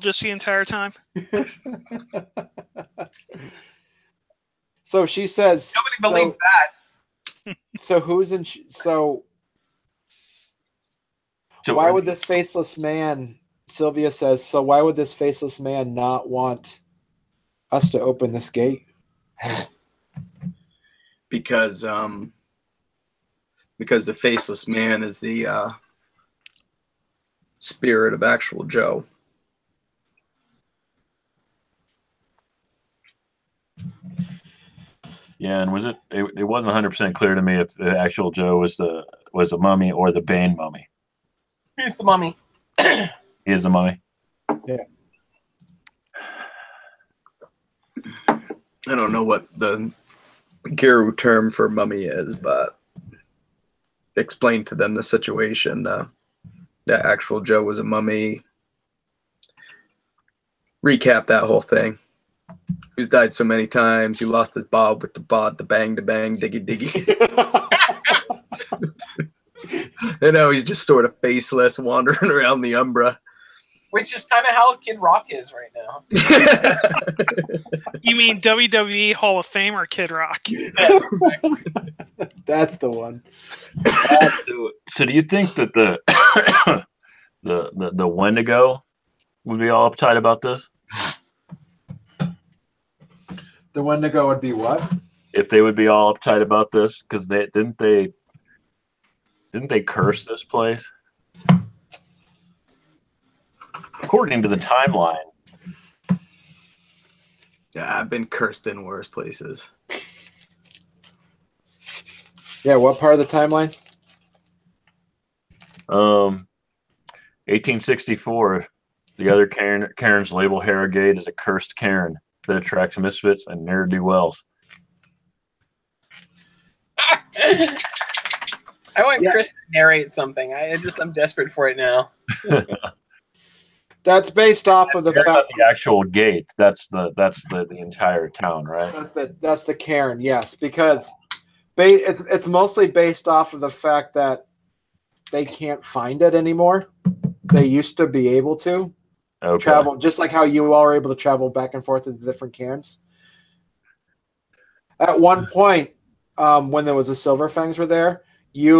Just the entire time. So she says. Nobody believed that. So who's in? So why would this faceless man? Sylvia says. So why would this faceless man not want us to open this gate? Because the faceless man is the spirit of actual Joe. Yeah, and it wasn't 100% clear to me if the actual Joe was a mummy or the Bane mummy. He's the mummy. He is the mummy. Yeah. I don't know what the Guru term for mummy is, but explain to them the situation. That actual Joe was a mummy. Recap that whole thing. He's died so many times. He lost his bob with the bod, the bang, diggy, diggy. And now he's just sort of faceless, wandering around the Umbra. Which is kind of how Kid Rock is right now. You mean WWE Hall of Famer Kid Rock? Yes, exactly. That's the one. So do you think that the Wendigo would be all uptight about this? The Wendigo would be what? If they would be all uptight about this, because didn't they curse this place? According to the timeline. Yeah, I've been cursed in worse places. Yeah, what part of the timeline? 1864. The other cairns label Harrowgate as a cursed cairn that attracts misfits and ne'er-do-wells. I want Chris to narrate something. I'm desperate for it now. That's based off of the That's fact not the actual gate. That's the entire town, right? that's the cairn, yes, because it's mostly based off of the fact that they can't find it anymore. They used to be able to travel, just like how you all are able to travel back and forth to the different cairns. At one point, when there was the Silver Fangs were there, it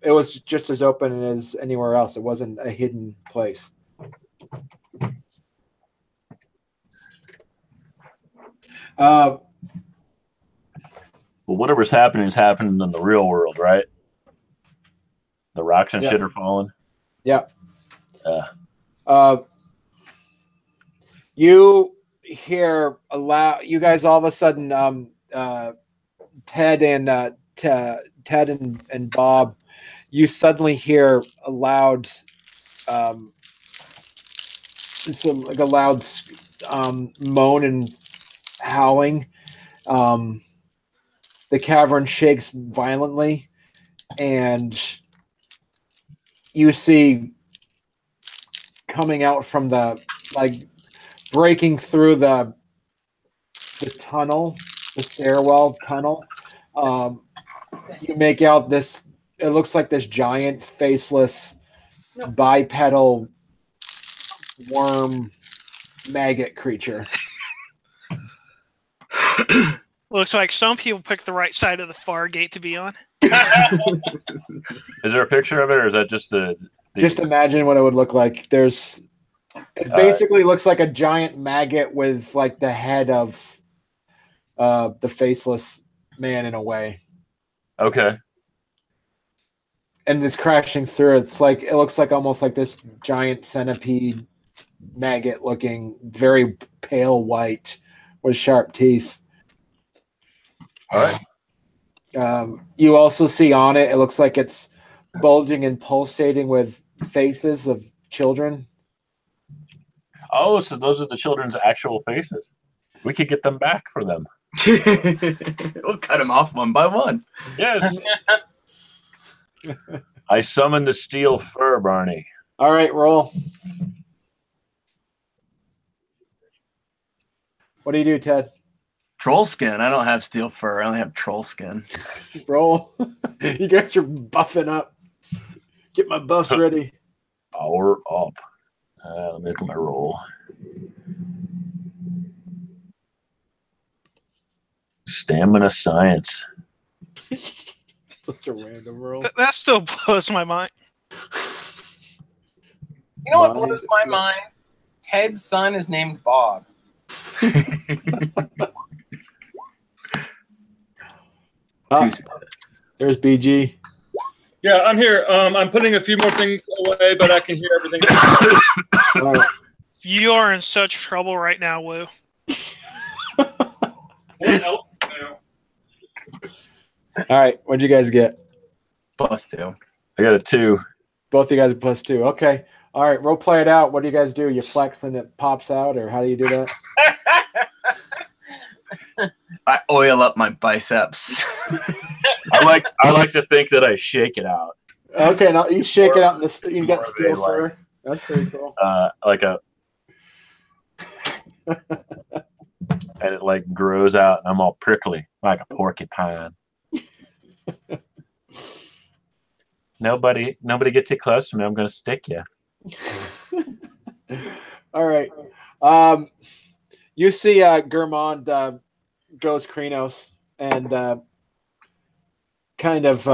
was just as open as anywhere else. It wasn't a hidden place. Well, whatever's happening is happening in the real world, right? The rocks and shit are falling. Yeah. You hear a loud. You guys all of a sudden, Ted and Bob, you suddenly hear a loud, like a loud moan and howling. The cavern shakes violently, and you see coming out from breaking through the tunnel, the stairwell tunnel. You make out this. It looks like this giant, faceless, bipedal worm maggot creature. Looks like some people picked the right side of the far gate to be on. Is there a picture of it, or is that just the Just imagine what it would look like. It basically looks like a giant maggot with like the head of the faceless man in a way. Okay. And it's crashing through. It looks like almost like this giant centipede maggot looking, very pale white with sharp teeth. All right. You also see on it, it looks like it's bulging and pulsating with faces of children. Oh, so those are the children's actual faces. We could get them back for them. We'll cut them off one by one. Yes. I summoned the steel fur, Barney. All right, roll. What do you do, Ted? Troll skin. I don't have steel fur. I only have troll skin. Roll. You guys are buffing up. Get my buffs ready. Power up. Let me look at my roll. Stamina science. Such a random roll. That still blows my mind. You know what blows my mind? Ted's son is named Bob. There's BG. Yeah, I'm here. I'm putting a few more things away, but I can hear everything. All right. You are in such trouble right now, Woo. All right. What'd you guys get? +2. I got a 2. Both of you guys are +2. Okay. All right. Role play it out. What do you guys do? You flex and it pops out, or how do you do that? I oil up my biceps. I like to think that I shake it out. Okay. Now you shake it out, and you got steel fur. That's pretty cool. And it like grows out, and I'm all prickly like a porcupine. Nobody get too close to me. I'm gonna stick you. All right. You see Gurmond goes Krenos and kind of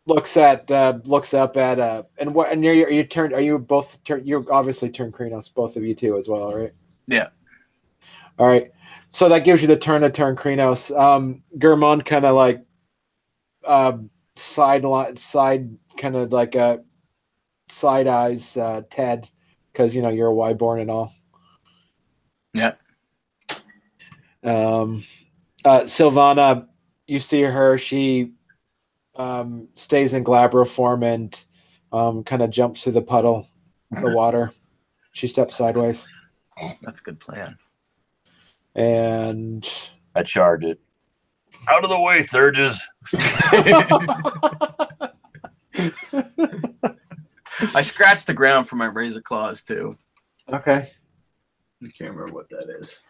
looks up at and you turned. Are you both turn? You obviously turned Krenos, both of you two as well, right? Yeah. All right. So that gives you the turn to turn Krenos. Gurmond kind of like side kind of like side eyes Ted, because you're a Wyborn and all. Yeah. Sylvana, you see her. She stays in Glabro form and kind of jumps through the puddle, the water. She steps sideways. That's a good plan. And I charge it. Out of the way, Thurges. I scratched the ground for my razor claws too. Okay. I can't remember what that is.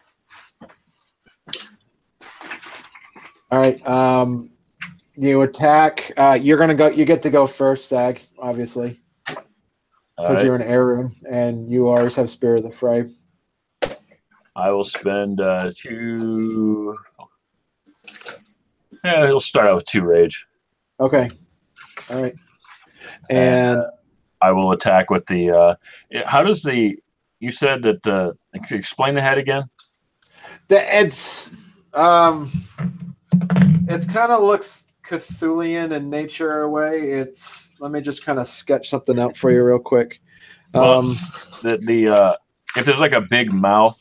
All right. You attack. You're gonna go. You get to go first, Sag. Obviously, because you're an Arun and you always have Spirit of the Fray. I will spend 2. Yeah, he'll start out with 2 rage. Okay. All right. And I will attack with the. How does the? You said that the. Can you explain the head again? It's kind of looks Cthulhian in nature a way. Let me just kind of sketch something out for you real quick. If there's like a big mouth,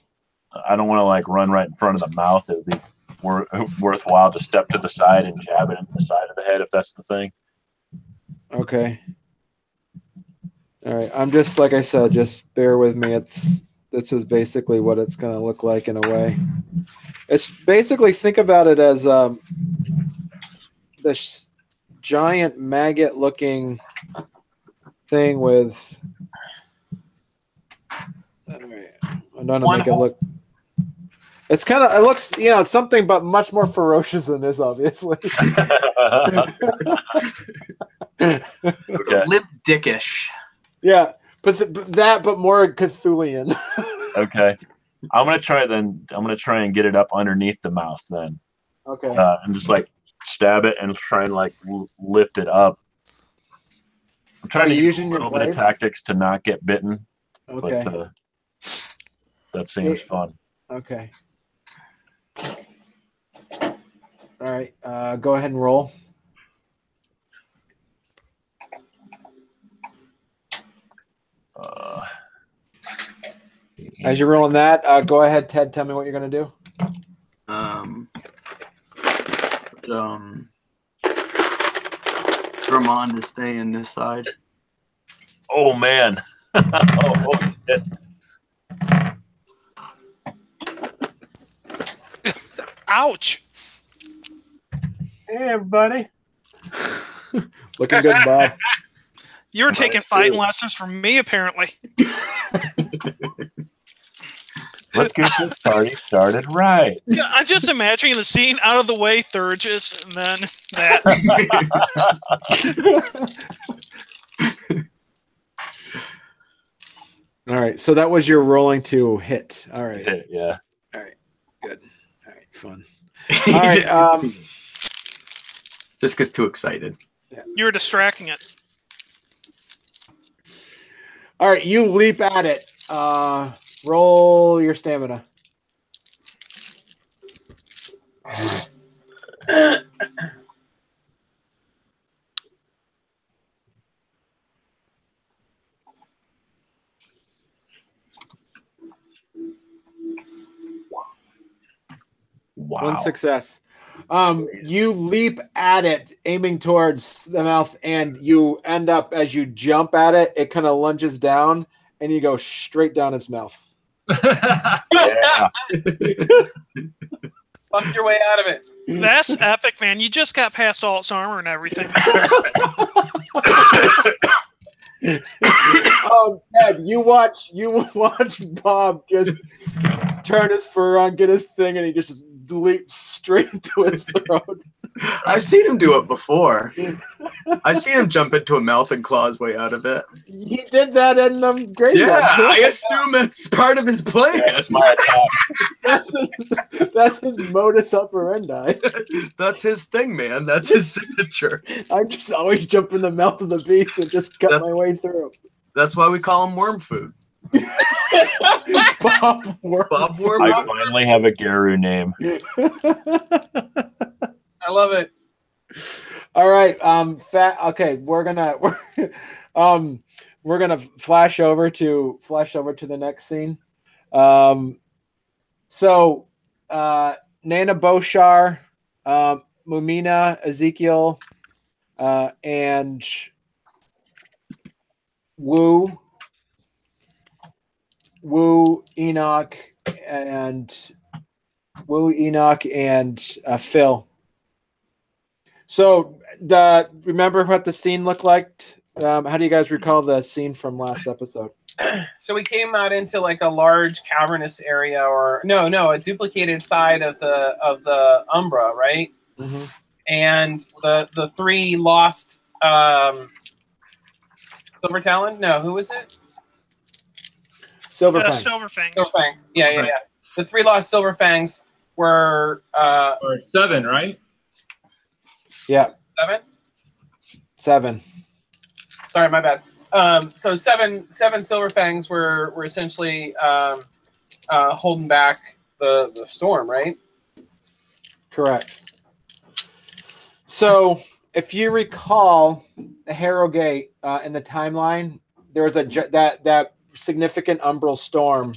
I don't want to like run right in front of the mouth. It would be worthwhile to step to the side and jab it in the side of the head if that's the thing. Okay. All right. I'm just, like I said, just bear with me. This is basically what it's going to look like in a way. It's basically, think about it as this giant maggot-looking thing with. Anyway, I'm going to make it look. It's kind of. It looks, it's something, but much more ferocious than this, obviously. It's a limp dickish. Yeah, but more Cthulhian. Okay, I'm gonna try and get it up underneath the mouth then. Okay. And just like stab it and try and like lift it up. I'm trying to use a little bit of tactics to not get bitten. Okay. But that seems fun. Okay. All right. Go ahead and roll. As you're rolling that, go ahead, Ted. Tell me what you're going to do. Vermont is staying this side. Oh man! Oh, shit. Ouch! Hey everybody! Looking good, Bob. You're taking fighting lessons from me, apparently. Let's get this party started right. Yeah, I'm just imagining the scene out of the way, Thurgis, and then that. All right. So that was your rolling to hit. All right. Hit, yeah. All right. Good. All right. Fun. All right. Just gets too excited. You were distracting it. All right. You leap at it. Roll your stamina. Wow. One success. You leap at it, aiming towards the mouth, and you end up, as you jump at it, it kind of lunges down, and you go straight down its mouth. Yeah. Fuck your way out of it. That's epic, man. You just got past all its armor and everything. Ed, you watch Bob just turn his fur on, get his thing, and he just leaps straight into his throat. I've seen him do it before. I've seen him jump into a mouth and claw his way out of it. He did that in the graveyard. Yeah, I assume it's part of his plan. Yeah, that's my attack. That's his modus operandi. That's his thing, man. That's his signature. I just always jump in the mouth of the beast and just cut my way through. That's why we call him worm food. Bob Worm. Bob Worm. I finally have a Garu name. I love it. All right. Okay, we're gonna flash over to the next scene. So Nana Boshar, Mumina, Ezekiel, and Woo Enoch and Phil. So remember what the scene looked like? How do you guys recall the scene from last episode? So we came out into like a large cavernous area, or a duplicated side of the Umbra, right? Mm-hmm. And the three lost Silver Talon. No, who was it? Silverfang. Silverfangs. Silverfangs. Yeah. The three lost Silverfangs were or 7, right? Yeah. 7. 7. Sorry, my bad. So seven Silverfangs were essentially holding back the storm, right? Correct. So, if you recall, the Harrowgate in the timeline, there was that significant umbral storm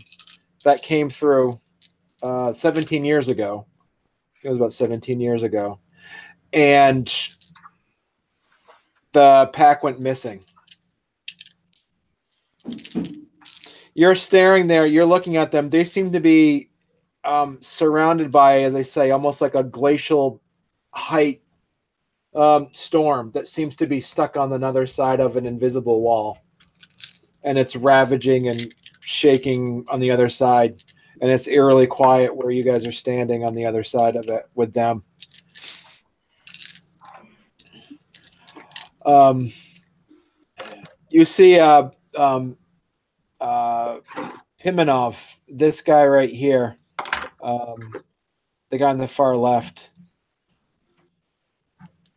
that came through 17 years ago. It was about 17 years ago, and the pack went missing. You're staring there. You're looking at them. They seem to be surrounded by, as I say, almost like a glacial height storm that seems to be stuck on another side of an invisible wall. And it's ravaging and shaking on the other side. And it's eerily quiet where you guys are standing on the other side of it with them. You see Pimenov, this guy right here, the guy on the far left.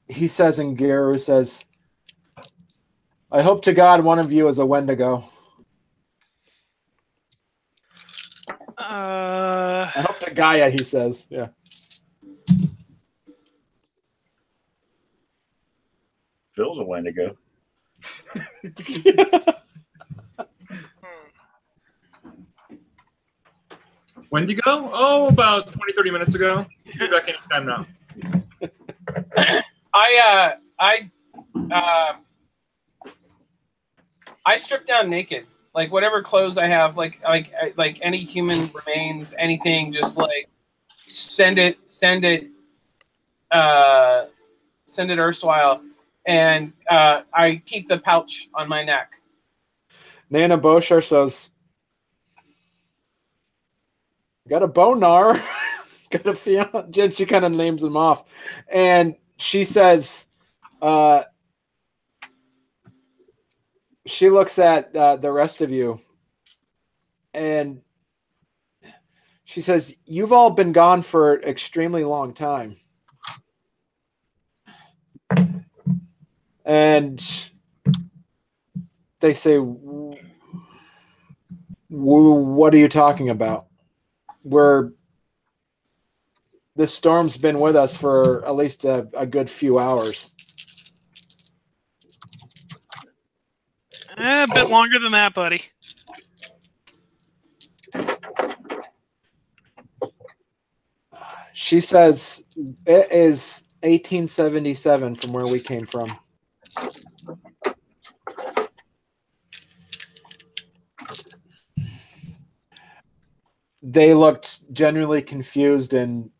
He says in Garu, says, I hope to God one of you is a Wendigo. I hope to Gaia, he says. Yeah. Phil's a Wendigo. When did you go? Oh, about 20, 30 minutes ago. Be back anytime now. I stripped down naked, like whatever clothes I have, like any human remains, anything, just like send it erstwhile, and I keep the pouch on my neck. Nana Boshar says, got a bonar, got a fiance. And she kind of names them off. And she says, she looks at the rest of you And she says, "You've all been gone for an extremely long time." And they say, "What are you talking about? This storm's been with us for at least a good few hours." A bit longer than that, buddy. She says, "It is 1877 from where we came from." They looked genuinely confused and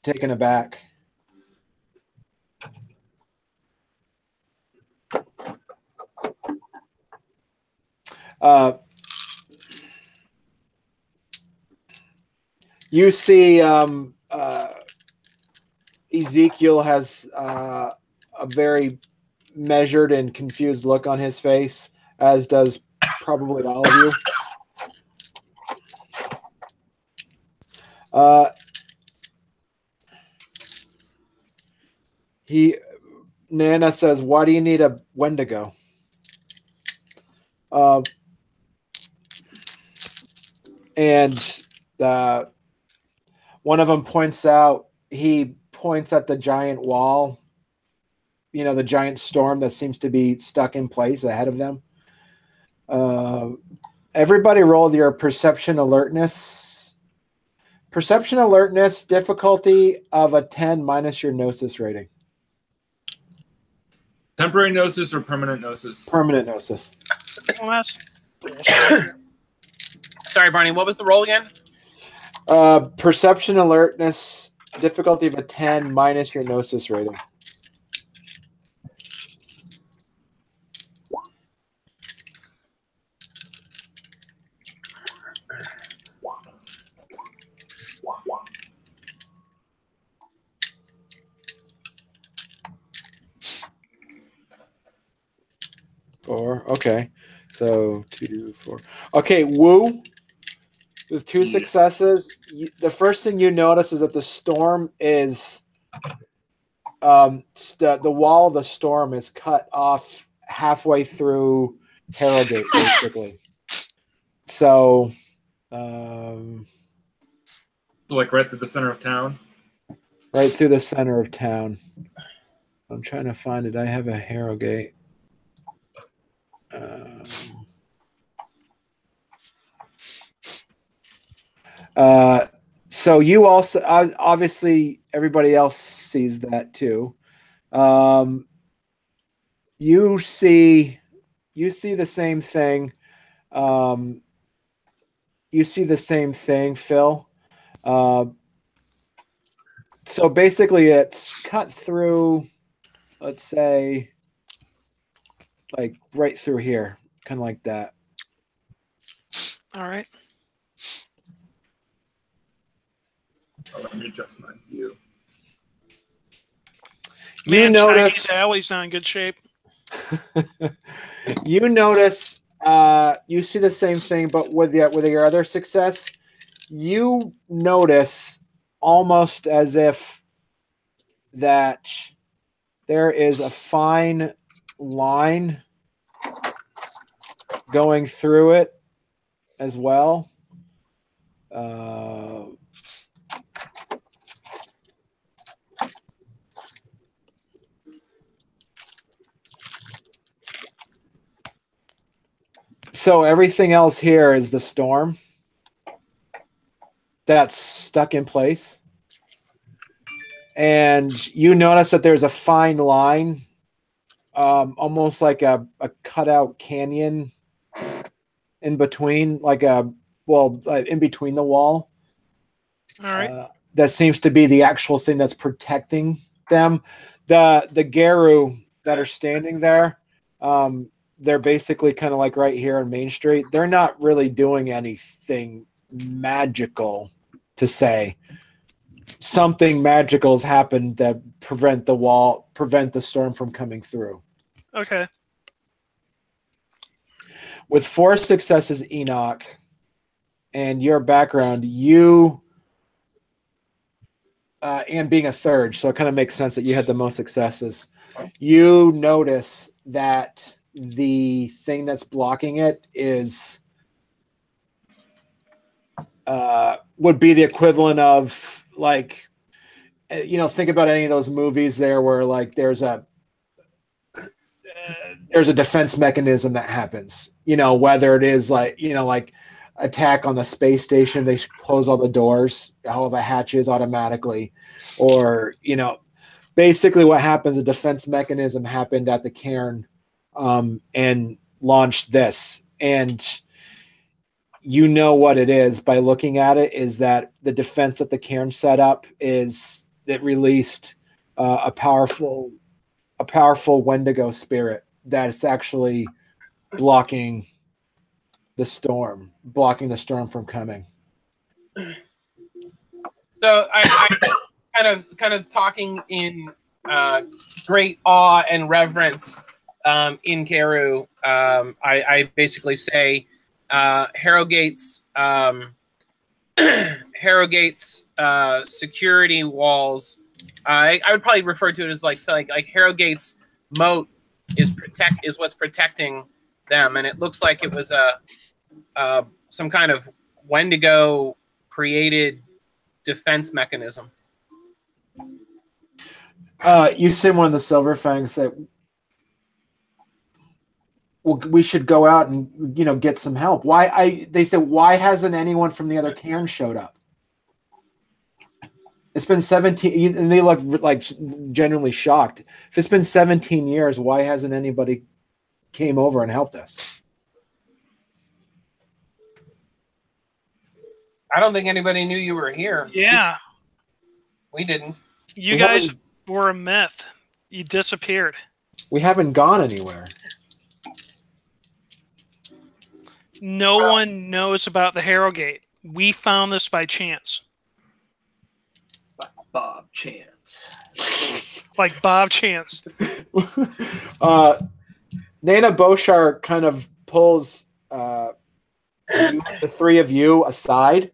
taken aback. You see Ezekiel has a very measured and confused look on his face, as does probably all of you. Nana says, "Why do you need a Wendigo?" And one of them points out, he points at the giant wall, the giant storm that seems to be stuck in place ahead of them. Everybody roll your perception alertness. Perception alertness, difficulty of a 10 minus your gnosis rating. Temporary gnosis or permanent gnosis? Permanent gnosis. Well, that's Sorry, Barney. What was the roll again? Perception alertness, difficulty of a 10 minus your gnosis rating. Four. Okay. So 2, 4. Okay, Woo. With 2 successes, the first thing you notice is that the storm is the wall of the storm is cut off halfway through Harrowgate, basically. So, Like right through the center of town? Right through the center of town. I'm trying to find it. I have a Harrowgate. So you also, obviously, everybody else sees that too. You see the same thing. You see the same thing, Phil. So basically, it's cut through, let's say, like right through here, kind of like that. all right. Oh, let me adjust my view. Man, notice Chinese alley's not in good shape. you notice you see the same thing, but with your other success, you notice almost as if that there is a fine line going through it as well. So everything else here is the storm that's stuck in place. And you notice that there's a fine line, almost like a cutout canyon in between, in between the wall. All right. That seems to be the actual thing that's protecting them. The Geru that are standing there, they're basically kind of like right here on Main Street. They're not really doing anything magical to say. Something magical has happened that prevent the storm from coming through. Okay. With 4 successes, Enoch, and your background, you and being a third, so it kind of makes sense that you had the most successes. You notice that the thing that's blocking it is would be the equivalent of like, think about any of those movies there where like there's a defense mechanism that happens, whether it is like, like attack on the space station, they close all the doors, all the hatches automatically, or, basically what happens, a defense mechanism happened at the cairn and launched this. And what it is by looking at it is that the defense that the cairn set up is that released a powerful Wendigo spirit that's actually blocking the storm from coming. So I kind of talking in great awe and reverence in Keru. I basically say Harrowgate's security walls. I would probably refer to it as like Harrowgate's moat is what's protecting them, and it looks like it was some kind of Wendigo created defense mechanism. You see one of the Silver Fangs say, well, we should go out and get some help. They said, why hasn't anyone from the other cairn showed up? It's been 17, and they look like genuinely shocked. If it's been 17 years, why hasn't anybody came over and helped us? I don't think anybody knew you were here. Yeah. We didn't. You guys were a myth. You disappeared. We haven't gone anywhere. No one knows about the Harrowgate. We found this by chance. Bob Chance. Like Bob Chance. Nana Boshar kind of pulls the three of you aside,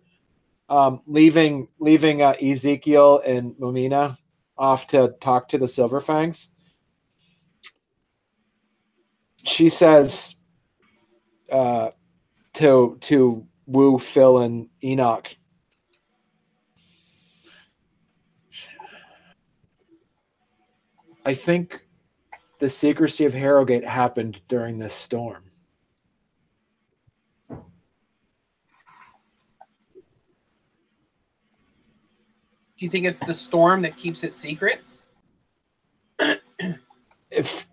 leaving Ezekiel and Mumina off to talk to the Silver Fangs. She says to Wu, Phil, and Enoch, I think the secrecy of Harrowgate happened during this storm. Do you think it's the storm that keeps it secret? If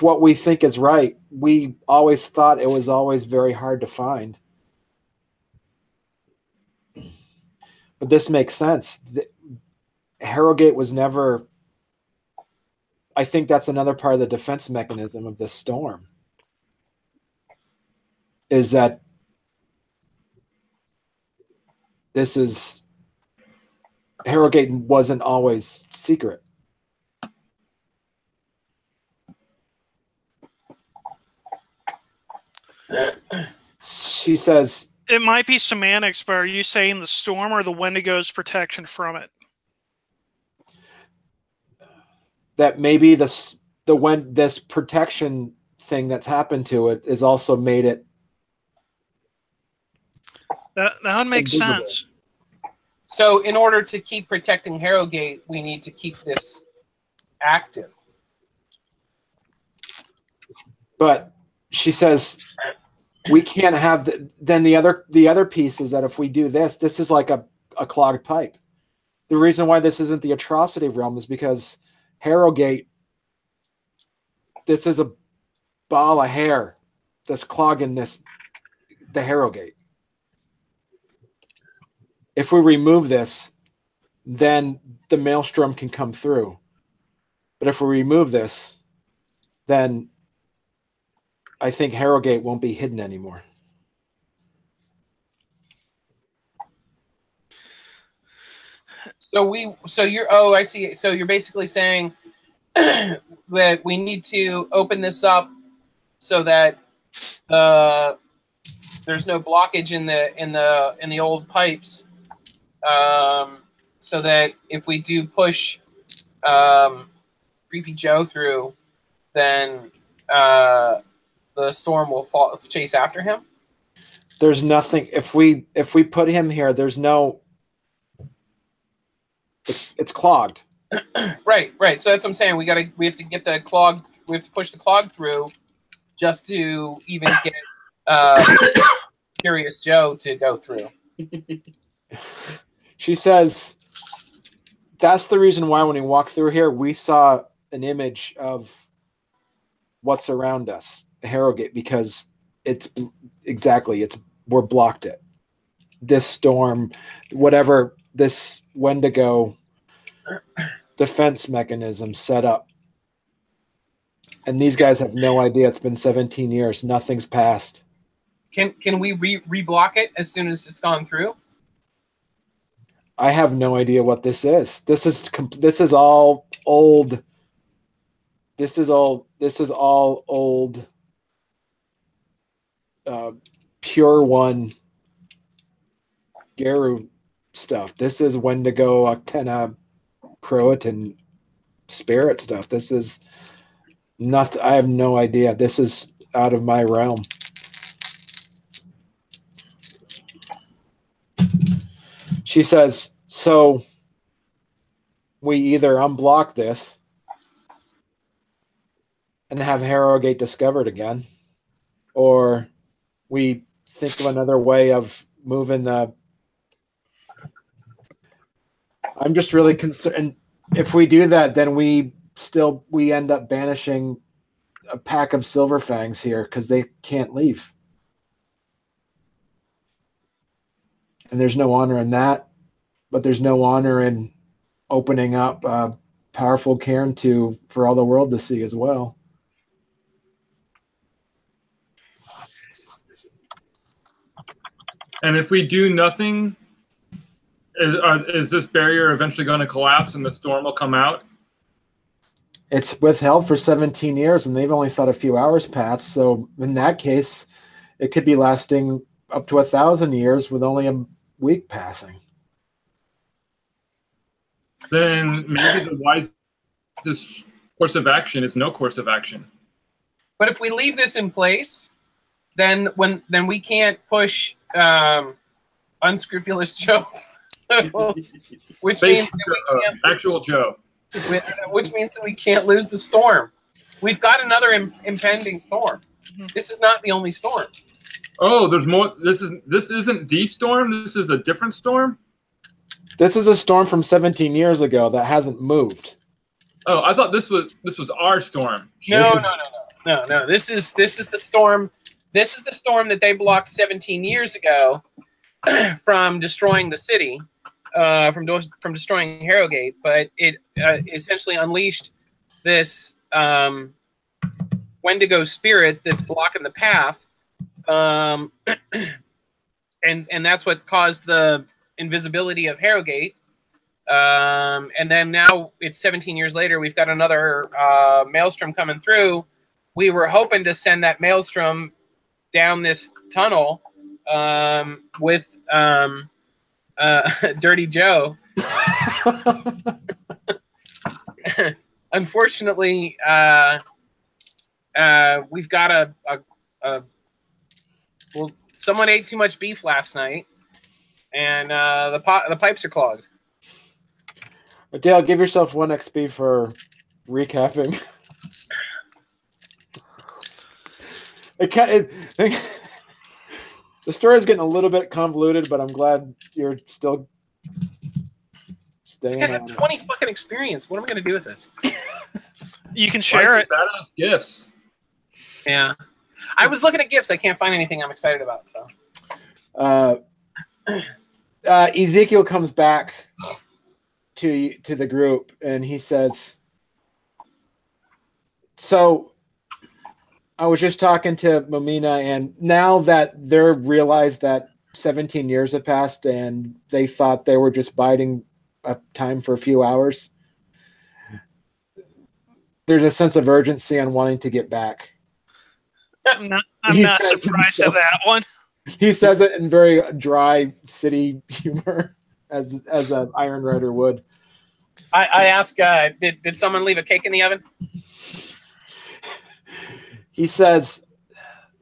what we think is right, we always thought it was always very hard to find. But this makes sense. Harrowgate was never... I think that's another part of the defense mechanism of this storm. Is that this is... Harrowgate wasn't always secret. She says... It might be semantics, but are you saying the storm or the Wendigo's protection from it? That maybe this protection thing that's happened to it is also made it... That would make sense. So in order to keep protecting Harrowgate, we need to keep this active. But she says we can't have then the other piece is that if we do this is like a clogged pipe. The reason why this isn't the atrocity realm is because Harrowgate, this is a ball of hair that's clogging the Harrowgate. If we remove this, then the maelstrom can come through. But if we remove this, then I think Harrowgate won't be hidden anymore. So I see. So you're basically saying that we need to open this up so that there's no blockage in the old pipes, so that if we do push Creepy Joe through, then the storm will chase after him. There's nothing. If we put him here, there's no. It's clogged. Right. So that's what I'm saying. We have to get the clog. We have to push the clog through, just to even get Curious Joe to go through. She says that's the reason why when we walked through here, we saw an image of what's around us, Harrowgate, because we're blocked it. This storm, whatever this Wendigo defense mechanism set up. And these guys have no idea. It's been 17 years. Nothing's passed. Can we re-block it as soon as it's gone through? I have no idea what this is. This is all old. This is all old. Pure One Garu stuff. This is Wendigo, Octena, Croatan spirit stuff. This is nothing. I have no idea. This is out of my realm. She says, so we either unblock this and have Harrowgate discovered again, or we think of another way of moving the... I'm just really concerned. If we do that, then we end up banishing a pack of Silver Fangs here because they can't leave. And there's no honor in that, but there's no honor in opening up a powerful caern for all the world to see as well. And if we do nothing, is this barrier eventually going to collapse and the storm will come out? It's withheld for 17 years, and they've only thought a few hours passed. So in that case, it could be lasting up to 1,000 years with only a week passing. Then maybe the wisest course of action is no course of action. But if we leave this in place, then we can't push Unscrupulous Joe, which means that we can't, actual Joe. Which means that we can't lose the storm. We've got another impending storm. This is not the only storm. Oh, there's more. This isn't the storm. This is a different storm. This is a storm from 17 years ago that hasn't moved. Oh, I thought this was our storm. No. This is the storm. This is the storm that they blocked 17 years ago from destroying the city, from destroying Harrowgate. But it essentially unleashed this Wendigo spirit that's blocking the path, and that's what caused the invisibility of Harrowgate. And then now it's 17 years later. We've got another maelstrom coming through. We were hoping to send that maelstrom down this tunnel with Dirty Joe. Unfortunately, we've got well, someone ate too much beef last night, and the pipes are clogged. Dale, give yourself 1 XP for recapping. The story is getting a little bit convoluted, but I'm glad you're still staying. I got 20 fucking experience. What am I going to do with this? You can share it. Badass gifts. Yeah, I was looking at gifts. I can't find anything I'm excited about. So, Ezekiel comes back to the group and he says, "So I was just talking to Momina, and now that they're realized that 17 years have passed and they thought they were just biding a time for a few hours, there's a sense of urgency on wanting to get back." I'm not surprised at that one. He says it in very dry city humor, as an Iron Rider would. I ask, did someone leave a cake in the oven? He says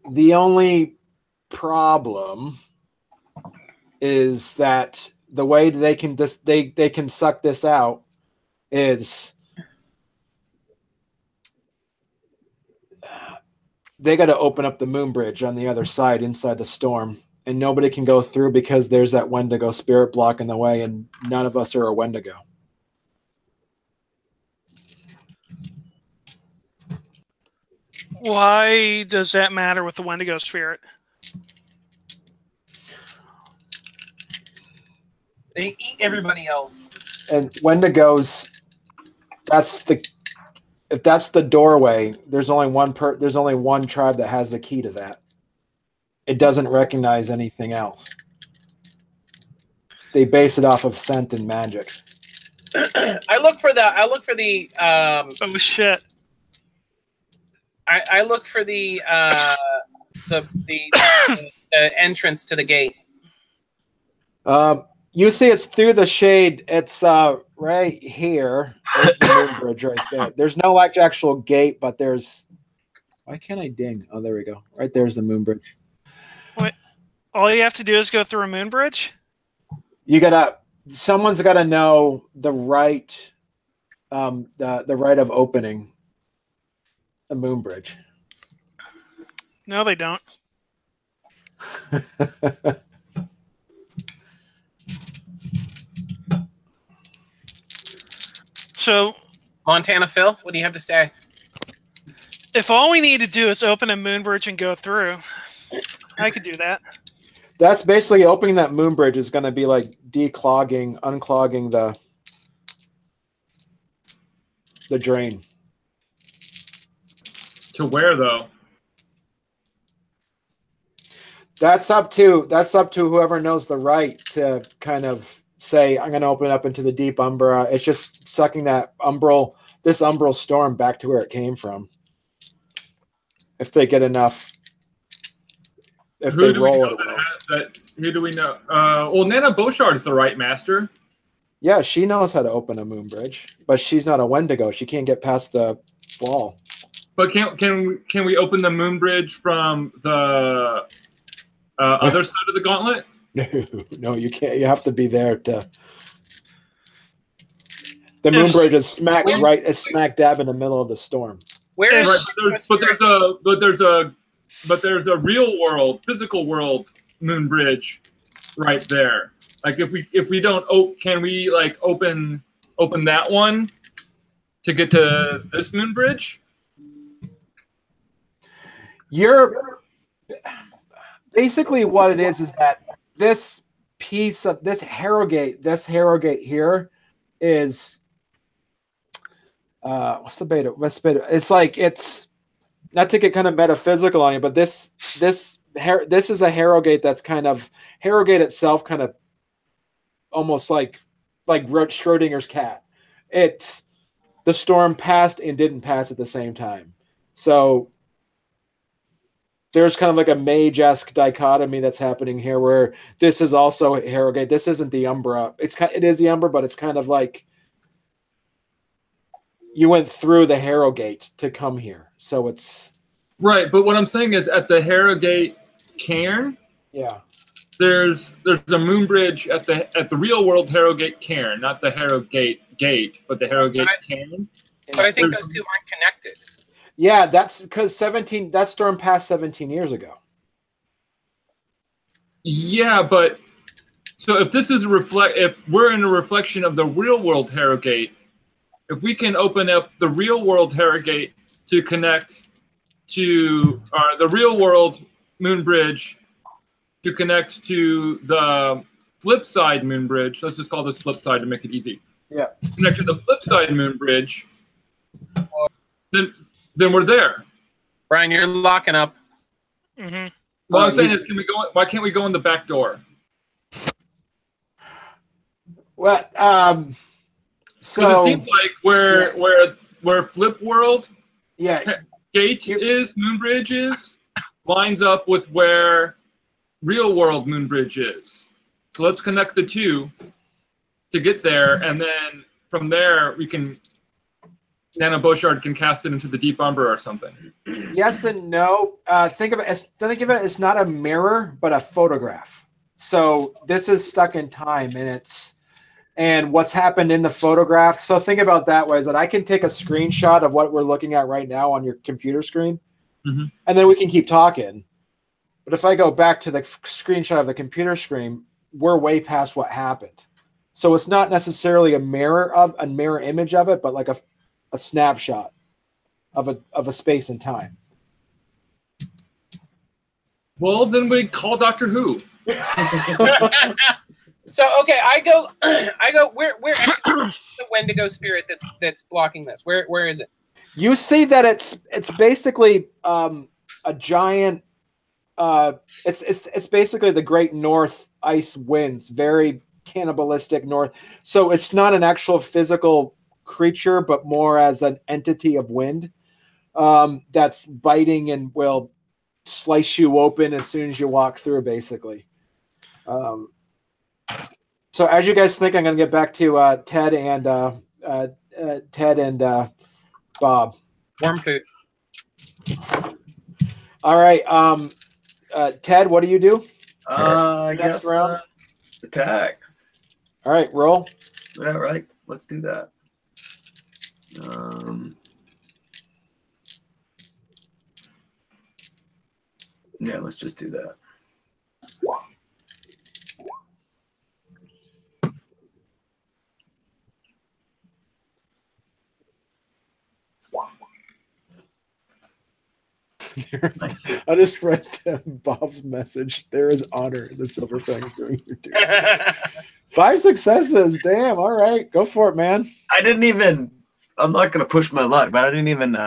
the only problem is that the way they can they can suck this out is they got to open up the moon bridge on the other side inside the storm, and nobody can go through because there's that Wendigo spirit block in the way, and none of us are a Wendigo. Why does that matter with the Wendigo spirit? They eat everybody else. And Wendigos, if that's the doorway, there's only one tribe that has the key to that. It doesn't recognize anything else. They base it off of scent and magic. I look for the. Oh shit! I look for the entrance to the gate. You see, it's through the shade. It's right here. There's the moon bridge right there. There's no actual gate, but there's. Why can't I ding? Oh, there we go. Right there's the moon bridge. Wait, all you have to do is go through a moon bridge? Someone's gotta know the right, the right of opening the moon bridge. No, they don't. So, Montana Phil, what do you have to say? if all we need to do is open a moon bridge and go through, I could do that. That's basically opening that moon bridge is going to be like unclogging the drain. To where though? That's up to whoever knows the right to kind of say, I'm going to open up into the deep umbra. It's just sucking this umbral storm back to where it came from. If they get enough, if they roll it. Who do we know? Well, Nana Beauchard is the right master. Yeah, she knows how to open a moon bridge, but she's not a Wendigo. She can't get past the wall. But can we open the moon bridge from the other side of the gauntlet? No, you can't. You have to be there to. The moon bridge is smack dab in the middle of the storm. Where is? But there's a real world, physical world moon bridge right there. Like if we don't, can we like open that one to get to this moon bridge? Basically what it is that this piece of this Harrowgate here is what's the beta? It's like, it's not to get kind of metaphysical on you, but this is a Harrowgate that's kind of Harrowgate itself, kind of almost like Schrodinger's cat. It's the storm passed and didn't pass at the same time. So there's kind of like a mage-esque dichotomy that's happening here, where this is also Harrowgate. This isn't the Umbra. It is the Umbra, but it's kind of like you went through the Harrowgate to come here. So it's right. But what I'm saying is, at the Harrowgate caern, yeah, there's a moon bridge at the real world Harrowgate caern, not the Harrowgate gate, but the Harrowgate caern. But I think those two aren't connected. Yeah, that's because that storm passed 17 years ago. Yeah, but so if this is if we're in a reflection of the real world Harrowgate, if we can open up the real world Harrowgate to connect to the real world moon bridge to connect to the flip side moon bridge, let's just call this flip side to make it easy. Yeah. Connect to the flip side moon bridge, then we're there. Brian, you're locking up. Mm-hmm. What I'm saying is, why can't we go in the back door? Well, so it seems like where Flip World gate is, Moonbridge is, lines up with where real world moon bridge is. So let's connect the two to get there, and then from there we can Nano Boshard can cast it into the Deep Umber or something. Yes and no. Think of it as not a mirror, but a photograph. So this is stuck in time, and what's happened in the photograph. So think about that way: is that I can take a screenshot of what we're looking at right now on your computer screen, and then we can keep talking. But if I go back to the screenshot of the computer screen, we're way past what happened. So it's not necessarily a mirror image of it, but like a snapshot of a space and time. Well, then we call Doctor Who. So okay, I go. Where actually the Wendigo spirit that's blocking this? Where is it? You see that it's basically a giant. It's basically the Great North ice winds, very cannibalistic north. So it's not an actual physical creature, but more as an entity of wind that's biting and will slice you open as soon as you walk through, basically. So as you guys think, I'm going to get back to Ted and Bob. Warm food. All right, Ted, what do you do? I Next guess round? attack. All right, roll. Yeah, right. Let's do that. Yeah, let's just do that. I just read Bob's message. There is honor in the Silver Fangs during your duty. 5 successes. Damn. All right. Go for it, man. I'm not going to push my luck, but I didn't even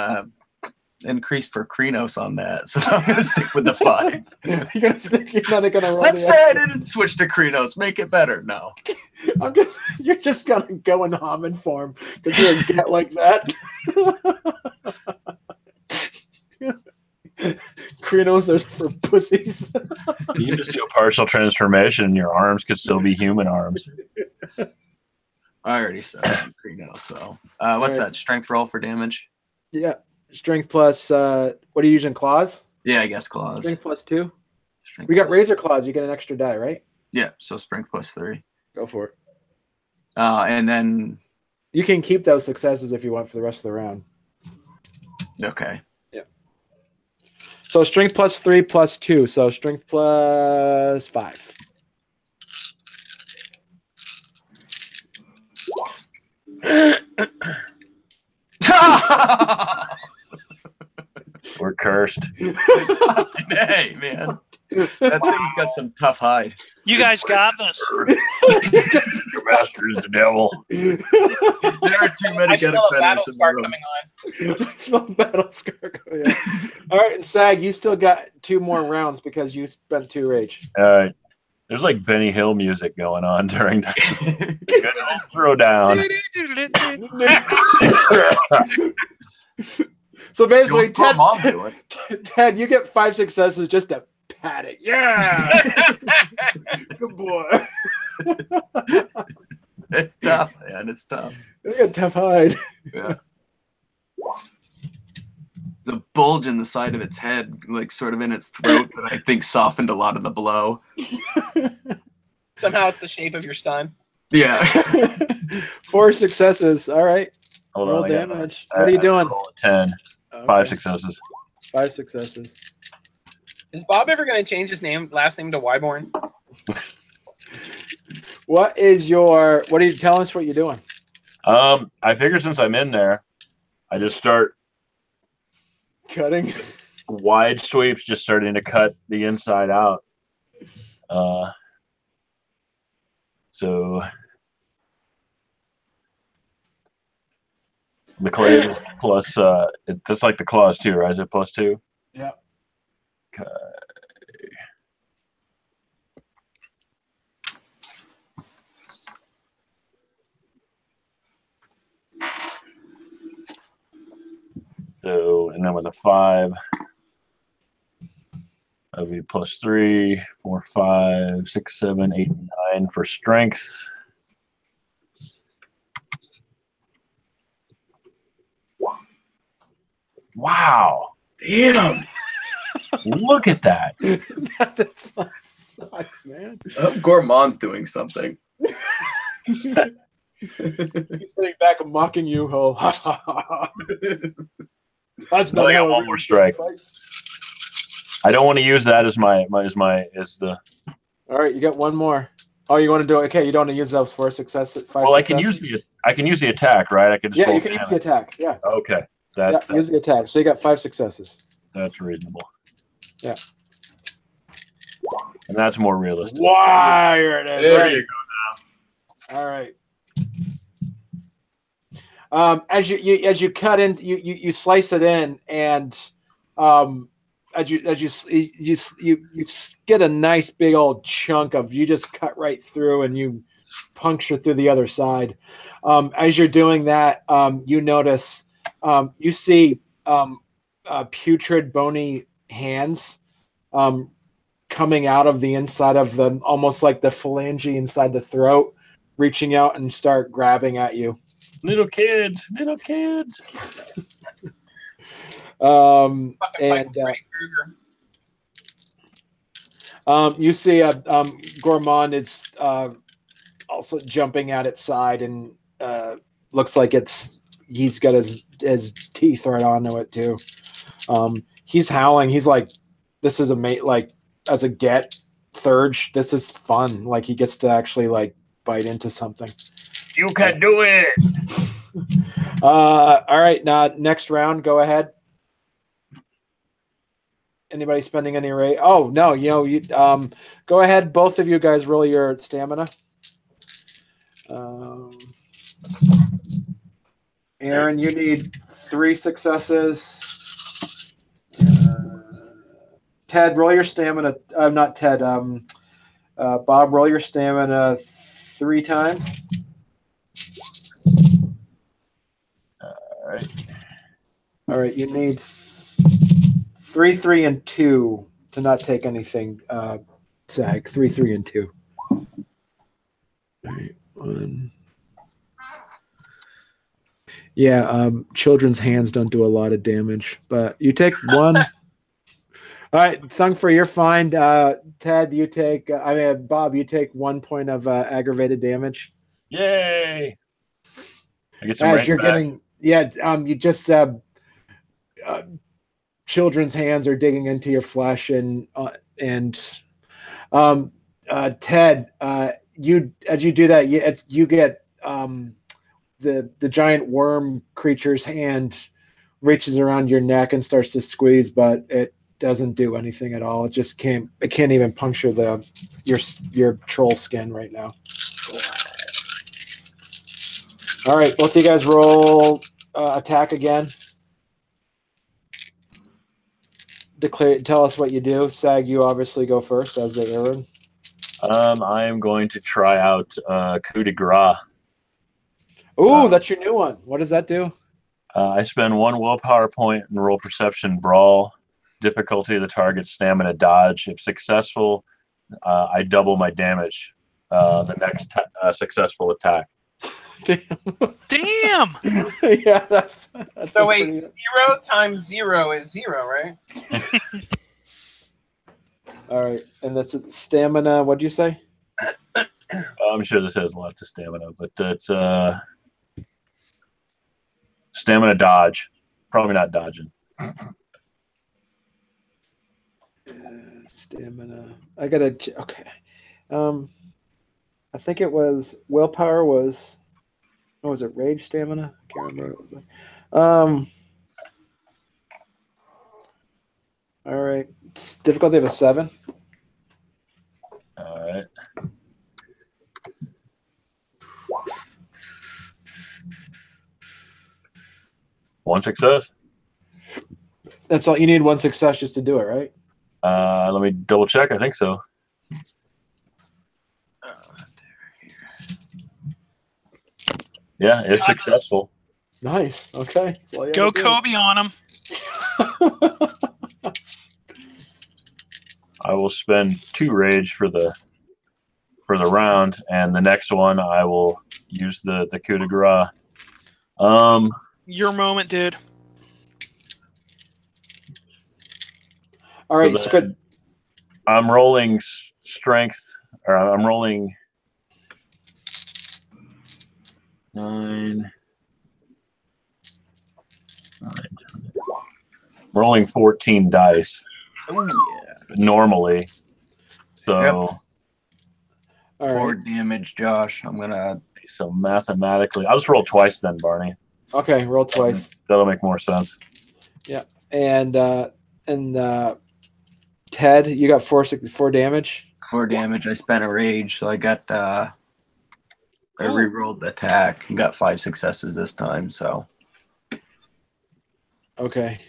increase for Krenos on that. So I'm going to stick with the 5. You're not gonna roll. Let's say I didn't switch to Krenos. Make it better. No. You're just going to go in Hammond form because you're a get like that. Krenos are for pussies. You can just do a partial transformation and your arms could still be human arms. I already said Krenos, so what's that? Strength roll for damage? Yeah. Strength plus what are you using, claws? Yeah, I guess claws. Strength plus 2. Strength We got plus... razor claws, you get an extra die, right? Yeah, so strength plus 3. Go for it. And then you can keep those successes if you want for the rest of the round. Okay. So strength plus 3 plus 2. So strength plus 5. We're cursed. Hey, man. That thing's got some tough hide. You guys got this. Your master is the devil. There are too many I smell a battle scar room. coming on. I smell battle scar. Yeah. All right, and Sag, you still got 2 more rounds because you spent 2 rage. There's like Benny Hill music going on during the good old throwdown. So basically, Ted, Ted, you get 5 successes just to pat it. Yeah. Good boy. It's tough, man. It's tough. You got a tough hide. Yeah. There's a bulge in the side of its head, like sort of in its throat, that I think softened a lot of the blow. Somehow it's the shape of your son. Yeah. 4 successes. All right. Hold Roll on, damage. What are you doing? Roll a 10. Okay. 5 successes. 5 successes. Is Bob ever going to change his last name to Wyborn? What are you telling us what you're doing? I figure since I'm in there, I just start Cutting. wide sweeps, just starting to cut the inside out. So the clay plus it's like the claws too, right? Is it plus 2? Yeah. Okay. So, and then with a 5, That'll be +3, 4, 5, 6, 7, 8, 9 for strength. Wow. Damn. Look at that. That sucks, man. Gourmand's doing something. He's sitting back and mocking you. Oh, that's No, not I got how one a more strike. fights. I don't want to use that as the. All right, you got one more. Oh, you want to do it? Okay, you don't want to use those for success. Five Well, successes? I can use the attack, right? I can just Yeah, roll you can use the damage. attack. Yeah. Okay, Use the attack. So you got 5 successes. that's reasonable. Yeah. And that's more realistic. Wow, here it is. There Right. you go. All right. As you cut in, you slice it in, and as you get a nice big old chunk of, you just cut right through and you puncture through the other side. As you're doing that, you notice you see putrid, bony hands coming out of the inside of the, almost like the phalange inside the throat, reaching out and start grabbing at you. Little kids. And you see Gourmand is also jumping at its side, and looks like he's got his teeth right onto it too. He's howling. He's like, this is like, as a get Thurge, this is fun. Like, he gets to actually like bite into something. You can do it. All right, now next round, go ahead. Anybody spending any rate? Oh no, you go ahead. Both of you guys roll your stamina. Aaron, you need 3 successes. Ted, roll your stamina. Not Ted. Bob, roll your stamina 3 times. All right. You need 3, 3, and 2 to not take anything. Zag 3, 3, and 2. All right, 1. Yeah, children's hands don't do a lot of damage, but you take 1. All right, Thungfer, you're fine. Ted, you take. Bob, you take 1 point of aggravated damage. Yay! I get some As rank you're back. getting, you just children's hands are digging into your flesh, and Ted, you, as you do that, you get the giant worm creature's hand reaches around your neck and starts to squeeze, but it doesn't do anything at all. It just can't even puncture your troll skin right now. All right, both of you guys roll attack again. Tell us what you do. Sag, you obviously go first as the Aaron. I am going to try out coup de grace. Ooh, that's your new one. What does that do? I spend 1 willpower point and roll perception brawl. Difficulty of the target stamina dodge. If successful, I double my damage. The next successful attack. Damn. Yeah, that's so wait, 0 times 0 is 0, right? All right, and that's stamina. What'd you say? I'm sure this has lots of stamina, but that's stamina dodge. Probably not dodging. Stamina. I gotta. Okay. I think it was willpower was. What was it? Rage stamina? I can't remember what it was like. All right. Difficulty of a 7. All right. One success. That's all you need. 1 success just to do it, right? Let me double check. I think so. Yeah, it's successful. Nice. Okay. Well, Go Kobe on him. I will spend 2 rage for the round, and the next one I will use the coup de grace. Your moment, dude. All right, So so good. I'm rolling strength, or I'm rolling 9. I'm rolling 14 dice Oh yeah. normally. So, Yep. All 4 right. damage, Josh. I'm gonna. so mathematically, I'll just roll twice then, Barney. Okay, roll twice. That'll make more sense. And Ted, you got 4 damage. 4 damage. I spent a rage, so I got. I re-rolled the attack and got 5 successes this time. So. Okay.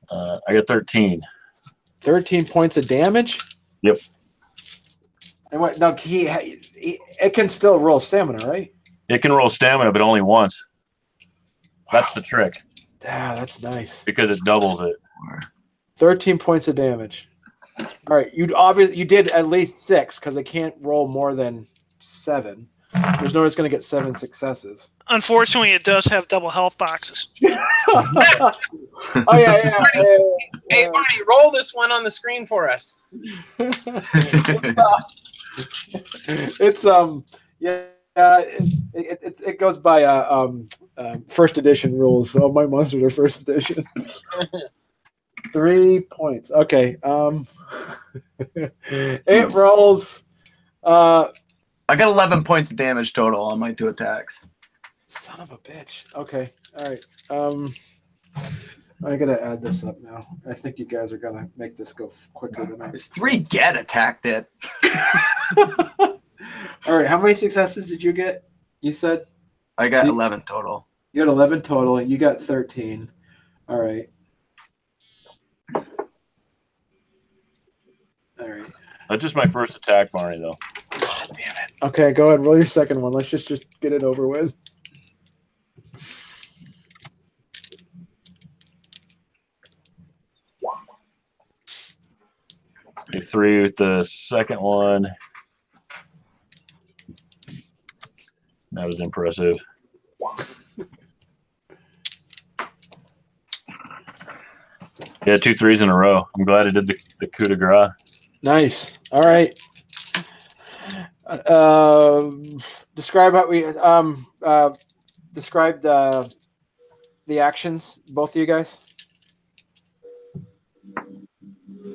I got 13. 13 points of damage. Yep. And what? No, it can still roll stamina, right? It can roll stamina, but only once. That's the trick, Yeah, that's nice. because it doubles it. 13 points of damage. All right, you did at least 6 because it can't roll more than 7. There's no way it's going to get 7 successes. Unfortunately, it does have double health boxes. Oh yeah. Hey, Barney, roll this one on the screen for us. It's it goes by first edition rules. So my monsters are first edition. 3 points. Okay. It rolls. I got 11 points of damage total on my 2 attacks. Son of a bitch. Okay. All right. I gotta add this up now. I think you guys are gonna make this go quicker than I. There's 3 get attacked it. All right. How many successes did you get? You said I got 11 total. you got 11 total. You got 13. All right. All right. That's just my first attack, Barney, though. God damn it. Okay, go ahead. Roll your second one. Let's just get it over with. A 3 with the second one. That was impressive. Yeah, 2 3s in a row. I'm glad I did the coup de grace. Nice. All right. Describe what we describe the actions. Both of you guys.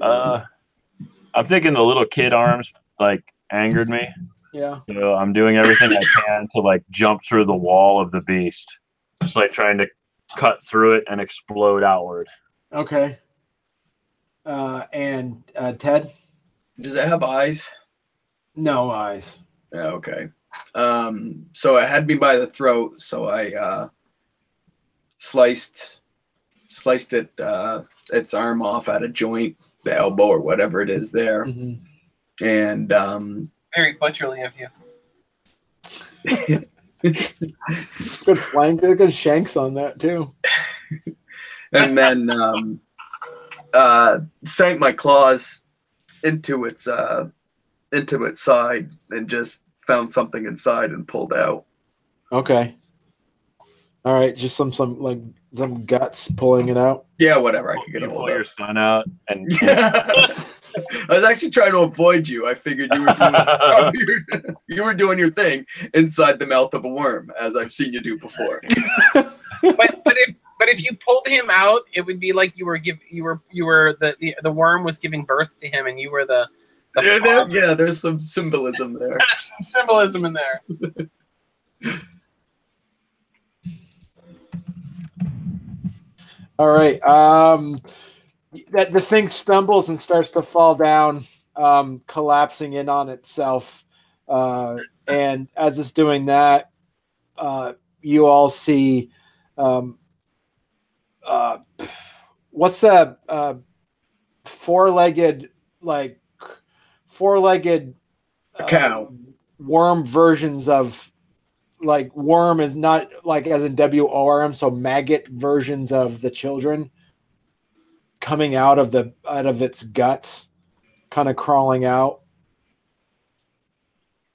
I'm thinking the little kid arms angered me. Yeah. So I'm doing everything I can to jump through the wall of the beast, just trying to cut through it and explode outward. Okay. And Ted? Does it have eyes? No eyes. Yeah, okay. So it had me by the throat, so I sliced it its arm off at a joint, the elbow or whatever it is there. Mm-hmm. And Very butcherly of you. Good flank. Good shanks on that too. and then sank my claws into its side and just found something inside and pulled out. Okay. All right. Just some guts pulling it out. Yeah, whatever. I could get You a pull hold your of. son out and I was actually trying to avoid you. I figured you were doing your thing inside the mouth of a worm, as I've seen you do before. But if you pulled him out, it would be like the worm was giving birth to him, and you were the yeah, there's some symbolism there. There's some symbolism in there. All right. That the thing stumbles and starts to fall down, collapsing in on itself. And as it's doing that, you all see what's the four-legged Cow. worm versions of worm is not as in WORM, so maggot versions of the children coming out of its guts. kind of crawling out.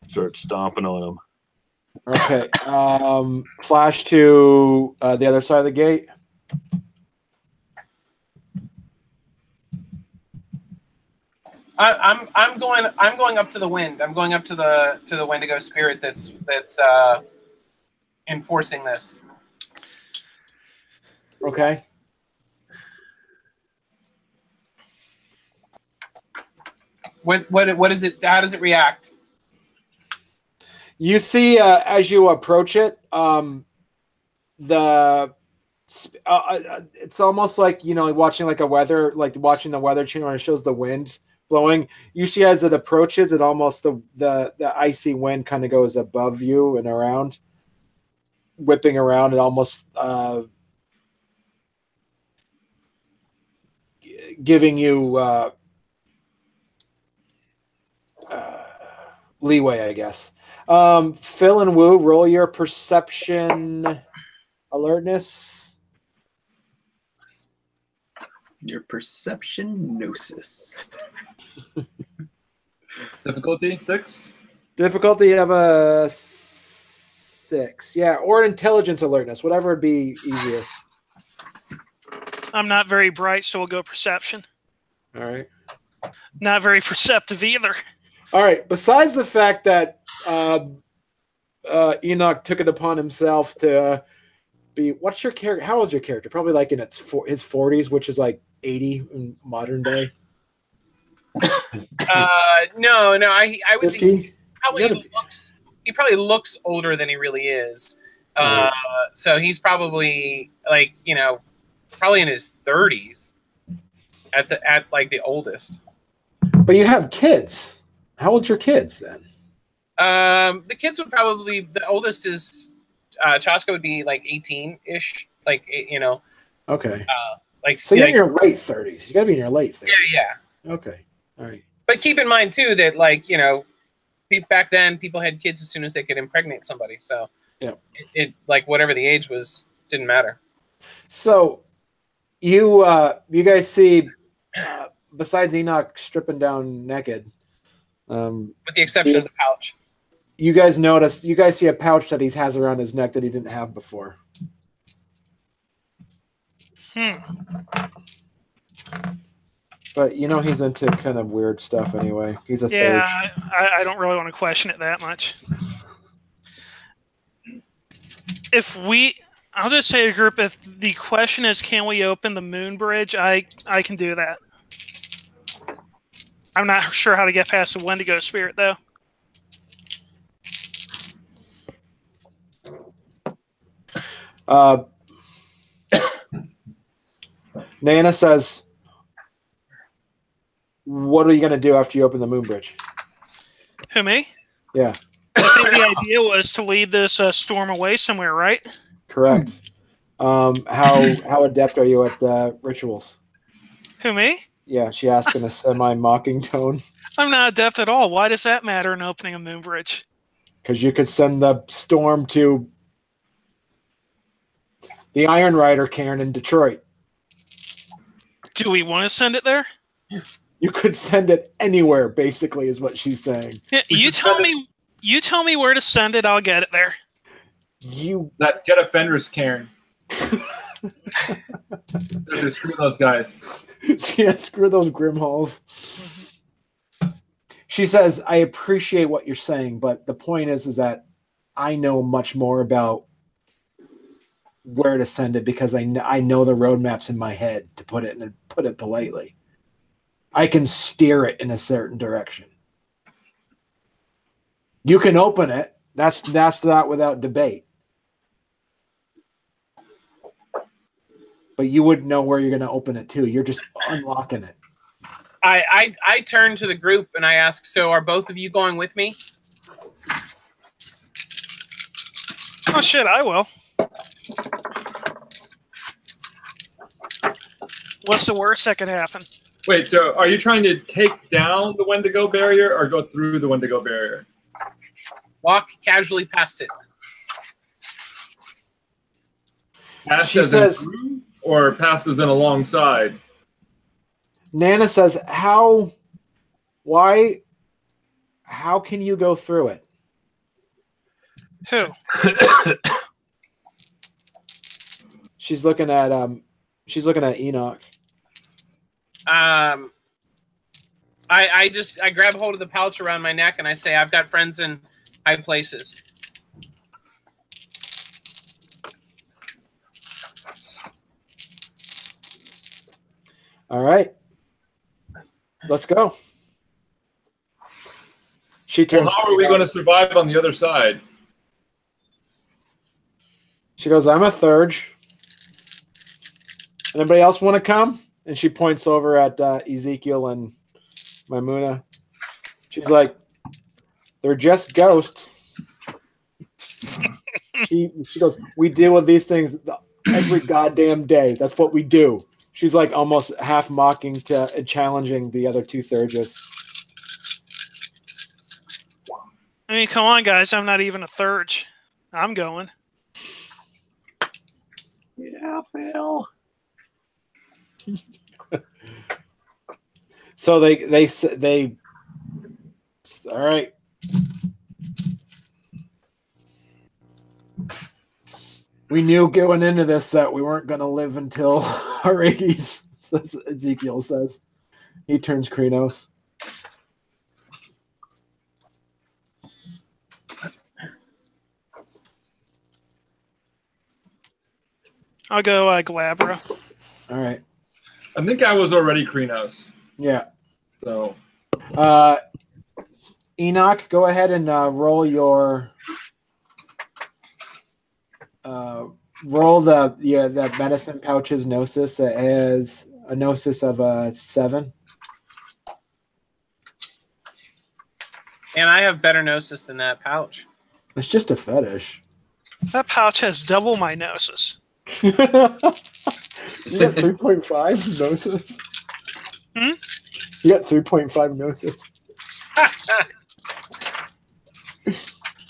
Start stomping on them. Okay. Flash to the other side of the gate. I'm going up to the wind. I'm going up to the Wendigo spirit that's enforcing this. Okay. What is it? How does it react? You see, as you approach it, it's almost like watching watching the weather channel when it shows the wind blowing. You see, as it approaches, it almost the icy wind kind of goes above you and around, whipping around. It almost giving you leeway, I guess. Phil and Wu, roll your perception alertness. Your perception gnosis. Difficulty 6. Difficulty, you have a 6. Yeah, or intelligence alertness, whatever would be easier. I'm not very bright, so we'll go perception. All right. Not very perceptive either. All right. Besides the fact that Enoch took it upon himself to be, what's your character? How old's your character? Probably like in his 40s, which is like 80 in modern day. No. I would 50? think he probably looks older than he really is. So he's probably probably in his 30s at like the oldest. But you have kids. How old's your kids then? The kids would probably, the oldest is Chaska would be like 18-ish, Okay. So you're in your late 30s. You got to be in your late 30s. Yeah. Okay. All right. But keep in mind too that back then people had kids as soon as they could impregnate somebody. So yeah, it whatever the age was didn't matter. So you guys see, besides Enoch stripping down naked, with the exception of the pouch. You guys see a pouch that he has around his neck that he didn't have before. But he's into kind of weird stuff anyway. He's a third. I don't really want to question it that much. I'll just say to group, if the question is, can we open the moon bridge? I can do that. I'm not sure how to get past the Wendigo spirit, though. Nana says, what are you going to do after you open the moon bridge? Who, me? Yeah. I think the idea was to lead this storm away somewhere, right? Correct. How adept are you at the rituals? Who, me? Yeah, she asked in a semi-mocking tone. I'm not adept at all. Why does that matter in opening a moon bridge? Because you could send the storm to the Iron Rider caern in Detroit. Do we want to send it there? You could send it anywhere, basically, is what she's saying. Yeah, you tell me where to send it, I'll get it there. Get a Fenris caern. Screw those guys. Yeah, screw those Grimhalls. She says, I appreciate what you're saying, but the point is that I know much more about where to send it because I know the roadmaps in my head, to put it politely. I can steer it in a certain direction. You can open it. That's not without debate. But you wouldn't know where you're going to open it to. You're just unlocking it. I turn to the group and I ask, so are both of you going with me? Oh, shit, I will. What's the worst that could happen? Wait, so are you trying to take down the Wendigo barrier or go through the Wendigo barrier? Walk casually past it. Past as in through or past as in alongside? Nana says, how Why? How can you go through it? Who? She's looking at Enoch. I grab hold of the pouch around my neck and I say, I've got friends in high places. All right. Let's go. She turns. Well, how are we going to survive on the other side? She goes, I'm a Thurge. Anybody else want to come? And she points over at Ezekiel and Maimuna. She's like, they're just ghosts. She goes, we deal with these things every goddamn day. That's what we do. She's like almost half mocking to challenging the other two Thurges. I mean, come on, guys. I'm not even a Thurge. I'm going. Yeah, Phil. So they all right. We knew going into this that we weren't going to live until our 80s. That's what Ezekiel says. He turns Krenos. I'll go Glabra. All right. I think I was already Krenos. Yeah. So. Enoch, go ahead and roll your roll the medicine pouch's gnosis. It has a gnosis of 7. And I have better gnosis than that pouch. It's just a fetish. That pouch has double my gnosis. You got 3.5 gnosis? Hmm? You got 3.5 gnosis.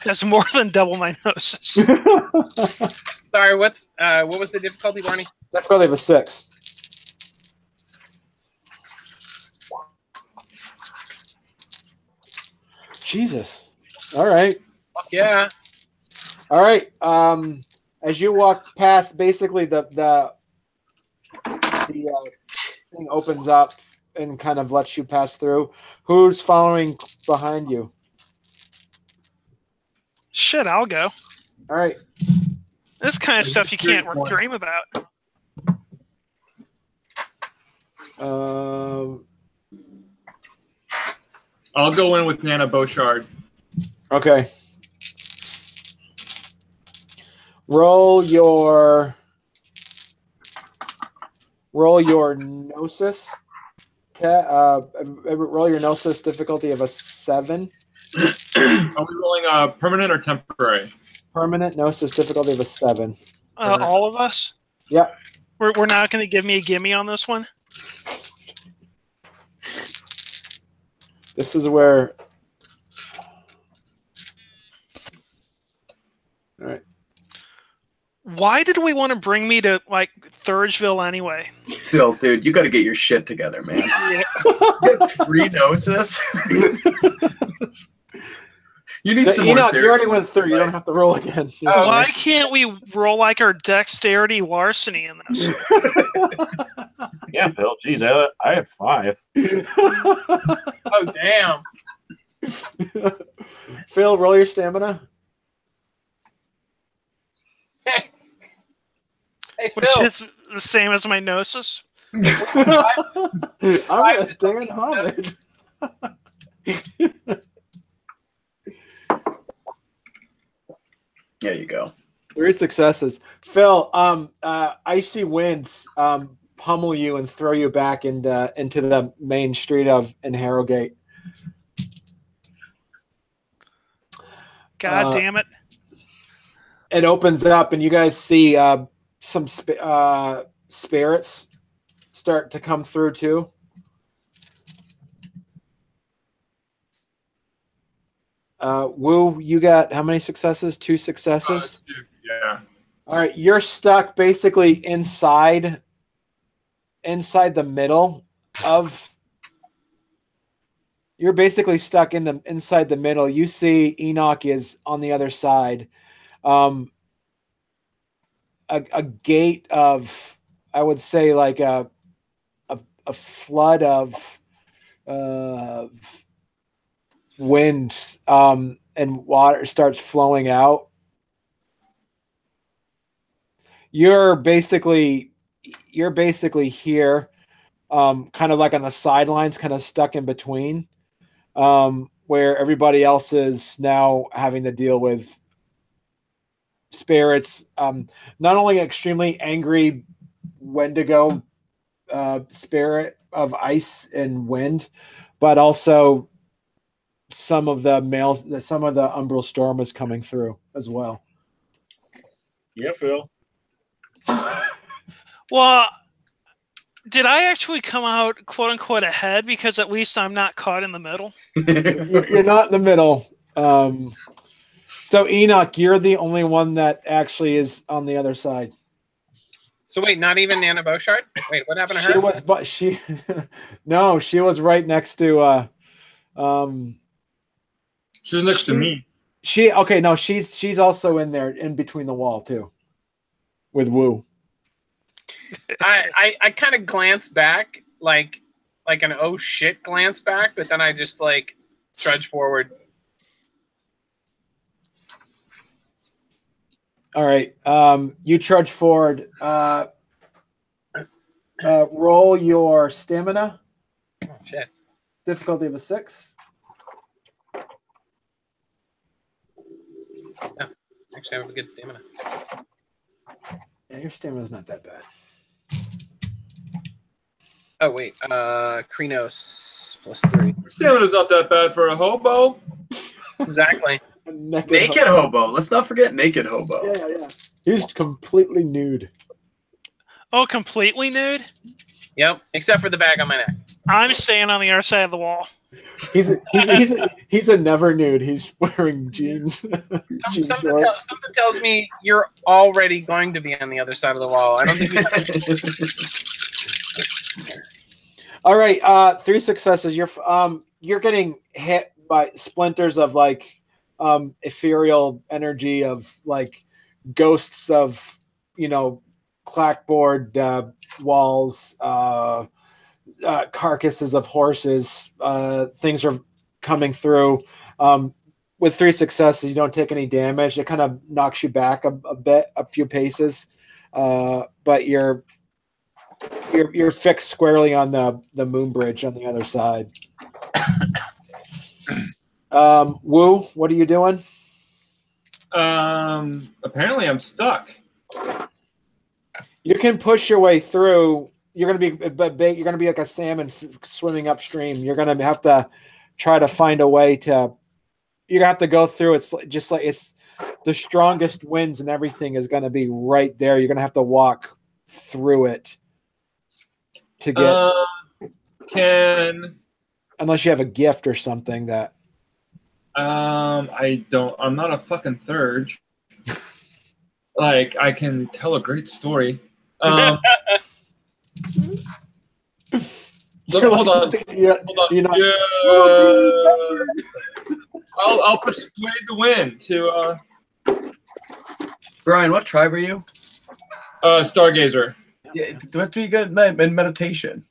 That's more than double my gnosis. Sorry, what was the difficulty, Barney? That's probably a 6. Jesus. All right. Fuck yeah. All right. As you walk past, basically the thing opens up and kind of lets you pass through. Who's following behind you? Shit, I'll go. All right. This kind of stuff you can't dream about. I'll go in with Nana Beauchard. Okay. Roll your gnosis. Roll your gnosis difficulty of a 7. Are we rolling permanent or temporary? Permanent gnosis difficulty of a 7. All of us? Yeah. We're not going to give me a gimme on this one? This is where... All right. Why did we want to bring me to, like, Thurgeville anyway? Phil, dude, you got to get your shit together, man. Yeah. You got 3 gnosis? You need some Enoch, more you already went through. You don't have to roll again. Why can't we roll like our dexterity larceny in this? Yeah, Phil. Geez, I have 5. Oh, damn. Phil, roll your stamina. Hey, Which Phil. is the same as my gnosis. I'm gonna stand Hamid. There you go. 3 successes. Phil, icy winds pummel you and throw you back into the main street in Harrowgate. God damn it. It opens up and you guys see some spirits start to come through too. Woo, you got how many successes? 2 successes? 2, yeah. All right, you're stuck basically inside the middle of you're basically stuck inside the middle. You see Enoch is on the other side. A gate of, I would say, like a flood of wind and water starts flowing out. You're basically here, kind of like on the sidelines, kind of stuck in between, where everybody else is now having to deal with spirits. Not only an extremely angry Wendigo spirit of ice and wind, but also some of the umbral storm is coming through as well. Yeah, Phil. Well, did I actually come out quote unquote ahead, because at least I'm not caught in the middle? You're not in the middle. So Enoch, you're the only one that actually is on the other side. So wait, not even Nana Beauchard? Wait, what happened to her? No, she was right next to She was next to me. She's also in there, in between the wall too, with Wu. I kind of glance back, like an oh shit glance back, but then I just like trudge forward. All right, you trudge forward. Roll your stamina. Oh, shit. Difficulty of a 6. Yeah, actually, I have a good stamina. Yeah, your stamina's not that bad. Oh wait, Krenos +3. Stamina's not that bad for a hobo. Exactly. Naked hobo. Let's not forget naked hobo. Yeah. He's completely nude. Oh, completely nude? Yep, except for the bag on my neck. I'm staying on the other side of the wall. He's a never nude. He's wearing jeans. Something tells me you're already going to be on the other side of the wall. I don't think we All right, 3 successes. You're getting hit by splinters of like ethereal energy of like ghosts of, clackboard walls, carcasses of horses. Things are coming through. With 3 successes, you don't take any damage. It kind of knocks you back a few paces, but you're fixed squarely on the moon bridge on the other side. Wu, what are you doing? Apparently I'm stuck. You can push your way through. You're gonna be like a salmon swimming upstream. You're gonna have to try to find a way to. You're gonna have to go through. It's just like it's the strongest winds and everything is gonna be right there. You're gonna have to walk through it to get. Unless you have a gift or something that. I don't. I'm not a fucking thurge. Like I can tell a great story. Hold on. I'll persuade the wind to. Brian, what tribe are you? Stargazer. Yeah, what do you get in meditation?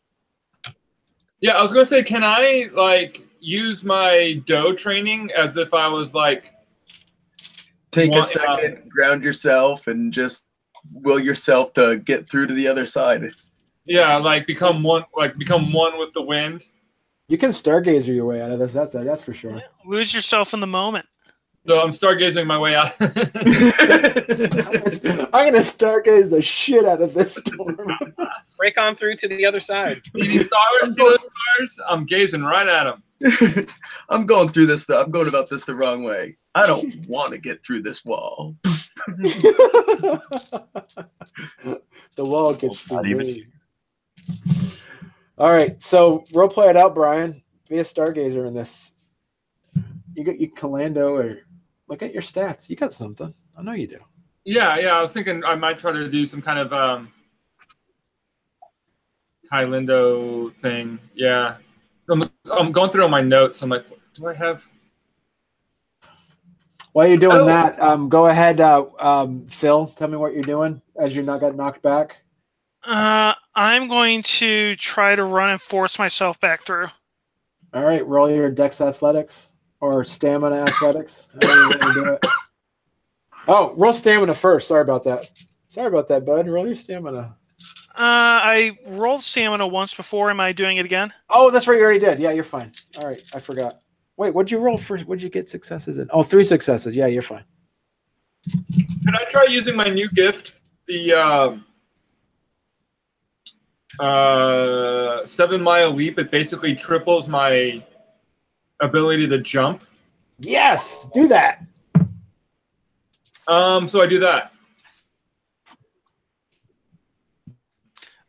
Yeah, I was gonna say, can I like use my dough training as if I was like take a second, ground yourself, and just will yourself to get through to the other side. Yeah, like become one with the wind. You can stargazer your way out of this. That's for sure. Yeah, lose yourself in the moment. So I'm stargazing my way out. I'm gonna stargaze the shit out of this storm. Break on through to the other side. See those stars? I'm gazing right at them. I'm going through this stuff. I'm going about this the wrong way. I don't want to get through this wall. The wall gets through me. All right, so role play it out, Brian. Be a stargazer in this. You Kalando, or look at your stats. You got something. I know you do. Yeah. I was thinking I might try to do some kind of Kylindo thing. Yeah. I'm going through all my notes. I'm like, do I have? While you're doing that, go ahead, Phil. Tell me what you're doing as you not got knocked back. I'm going to try to run and force myself back through. All right, roll your Dex Athletics or Stamina Athletics. How are you going to do it? Oh, roll Stamina first. Sorry about that. Sorry about that, bud. Roll your Stamina. I rolled Stamina once before. Am I doing it again? Oh, that's right. You already did. Yeah, you're fine. All right, I forgot. Wait, what'd you roll first? What'd you get successes in? Oh, 3 successes. Yeah, you're fine. Can I try using my new gift, the 7-mile leap? It basically triples my ability to jump. Yes, do that. So I do that.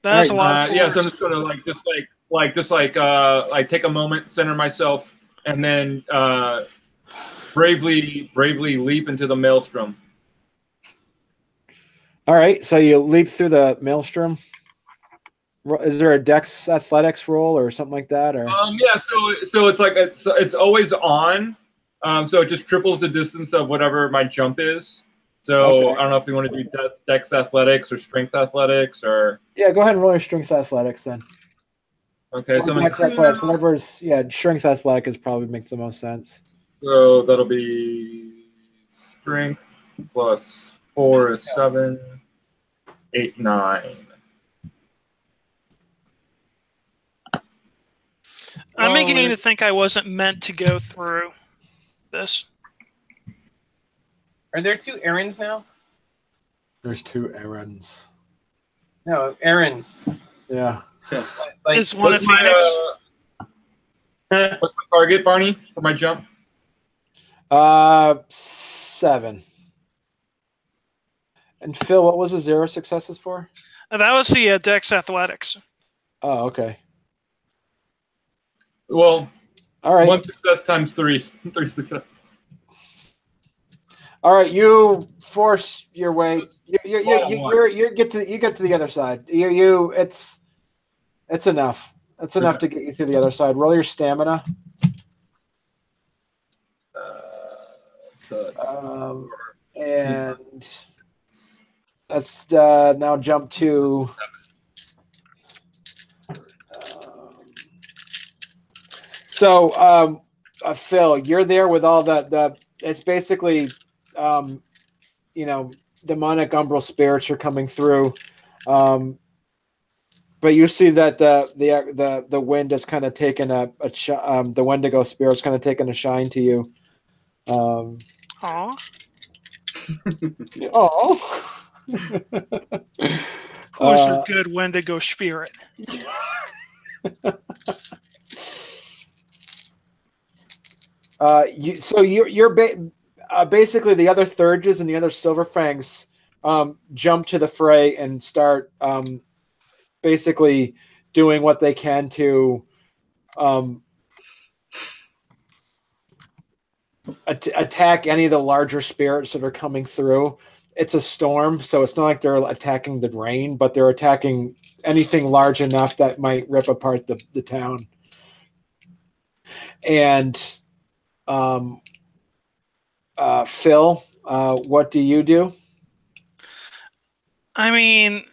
That's a lot of force. Yeah, so I'm just gonna take a moment, center myself, and then bravely leap into the maelstrom. All right, so you leap through the maelstrom. Is there a Dex Athletics roll or something like that? Or yeah, so it's like it's always on. So it just triples the distance of whatever my jump is. So okay. I don't know if you want to do Dex Athletics or Strength Athletics or. Yeah, go ahead and roll your Strength Athletics then. Okay, so Dex Athletics, whatever's Strength Athletic is probably makes the most sense. So that'll be Strength plus 4 is 7, 8, 9. I'm beginning to think I wasn't meant to go through this. Are there 2 errands now? There's 2 errands. No, errands. Yeah. Like, Is one a Phoenix? What's my target, Barney, for my jump? 7. And Phil, what was the 0 successes for? That was the Dex Athletics. Oh, okay. Well, all right. 1 success times 3. 3 successes. All right, you force your way. You get to the other side. It's enough. It's enough to get you through the other side. Roll your stamina. And let's now jump to. So, Phil, you're there with all the. It's basically, demonic umbral spirits are coming through, but you see that the wind has kind of taken the Wendigo spirit's kind of taken a shine to you. Aw. Oh. Who's your good Wendigo spirit? You're basically the other Thurges and the other Silverfangs jump to the fray and start basically doing what they can to attack any of the larger spirits that are coming through. It's a storm, so it's not like they're attacking the rain, but they're attacking anything large enough that might rip apart the town. And Phil, what do you do? I mean,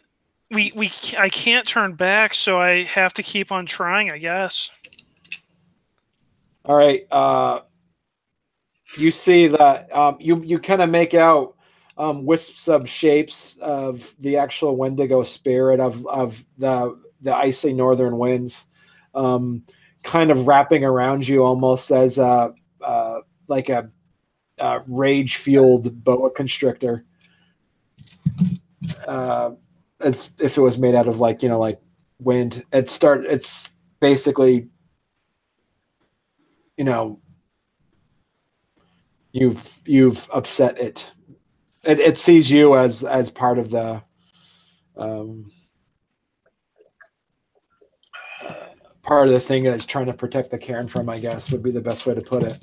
I can't turn back, so I have to keep on trying, I guess. All right. You see that you kind of make out wisps of shapes of the actual Wendigo spirit of the icy northern winds, kind of wrapping around you almost as like a rage-fueled boa constrictor. As if it was made out of like wind. It's basically, you've upset it. It sees you as part of the part of the thing that it's trying to protect the caern from, I guess, would be the best way to put it.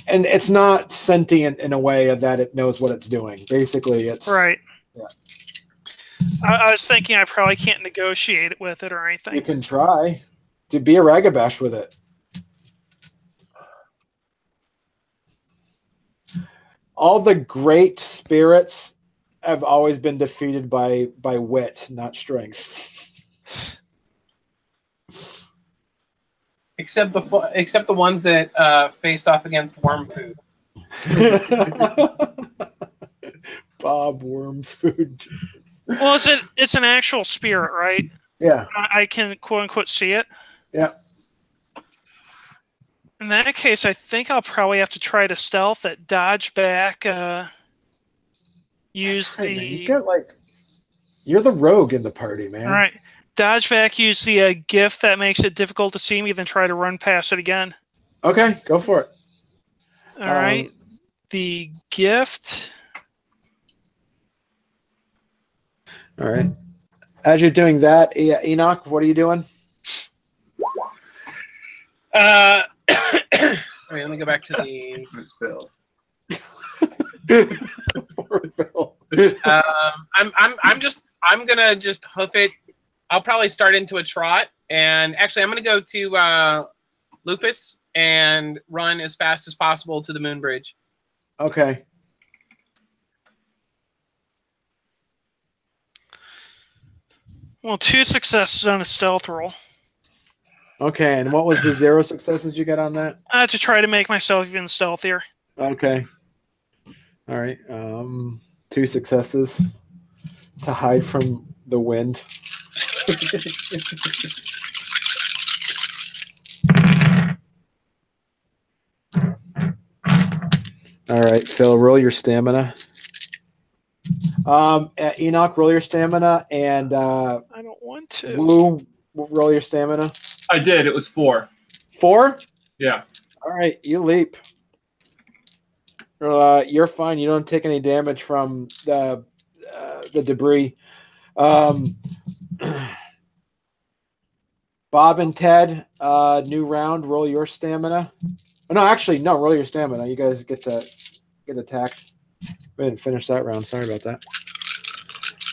And it's not sentient in a way that it knows what it's doing. Basically, it's right. Yeah. I was thinking I probably can't negotiate it with it or anything. You can try. To be a Ragabash with it. All the great spirits have always been defeated by wit, not strength. Except the ones that faced off against Worm Food. Bob Worm Food. Well, it's an actual spirit, right? Yeah. I can quote unquote see it. Yeah. In that case, I think I'll probably have to try to stealth it, dodge back, use Hey, the. man, you got you're the rogue in the party, man. All right, dodge back, use the gift that makes it difficult to see me, then try to run past it again. Okay, go for it. All right, the gift. All right. As you're doing that, Enoch, what are you doing? Wait, let me go back to the. Phil. Poor Phil. I'm gonna just hoof it. I'll probably start into a trot, and actually, I'm gonna go to Lupus and run as fast as possible to the Moon Bridge. Okay. Well, 2 successes on a stealth roll. Okay, and what was the 0 successes you got on that? To try to make myself even stealthier. Okay. All right. 2 successes to hide from the wind. All right, Phil, roll your stamina. Enoch, roll your stamina, and I don't want to. Woo, roll your stamina. I did. It was 4. 4? Yeah. All right, you leap. You're fine. You don't take any damage from the debris. Bob and Ted, new round. Roll your stamina. Oh, no, actually, no. Roll your stamina. You guys get attacked. We didn't finish that round. Sorry about that.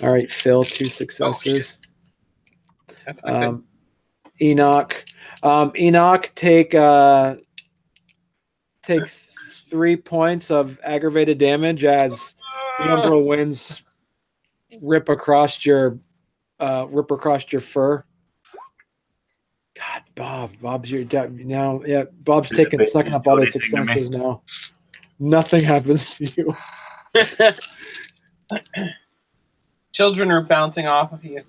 All right, Phil, 2 successes. Oh, that's not good. Enoch. Enoch, take 3 points of aggravated damage as the Umbra winds rip across your fur. God, Bob's your now. Yeah, Bob's sucking up all the successes now. Nothing happens to you. Children are bouncing off of you.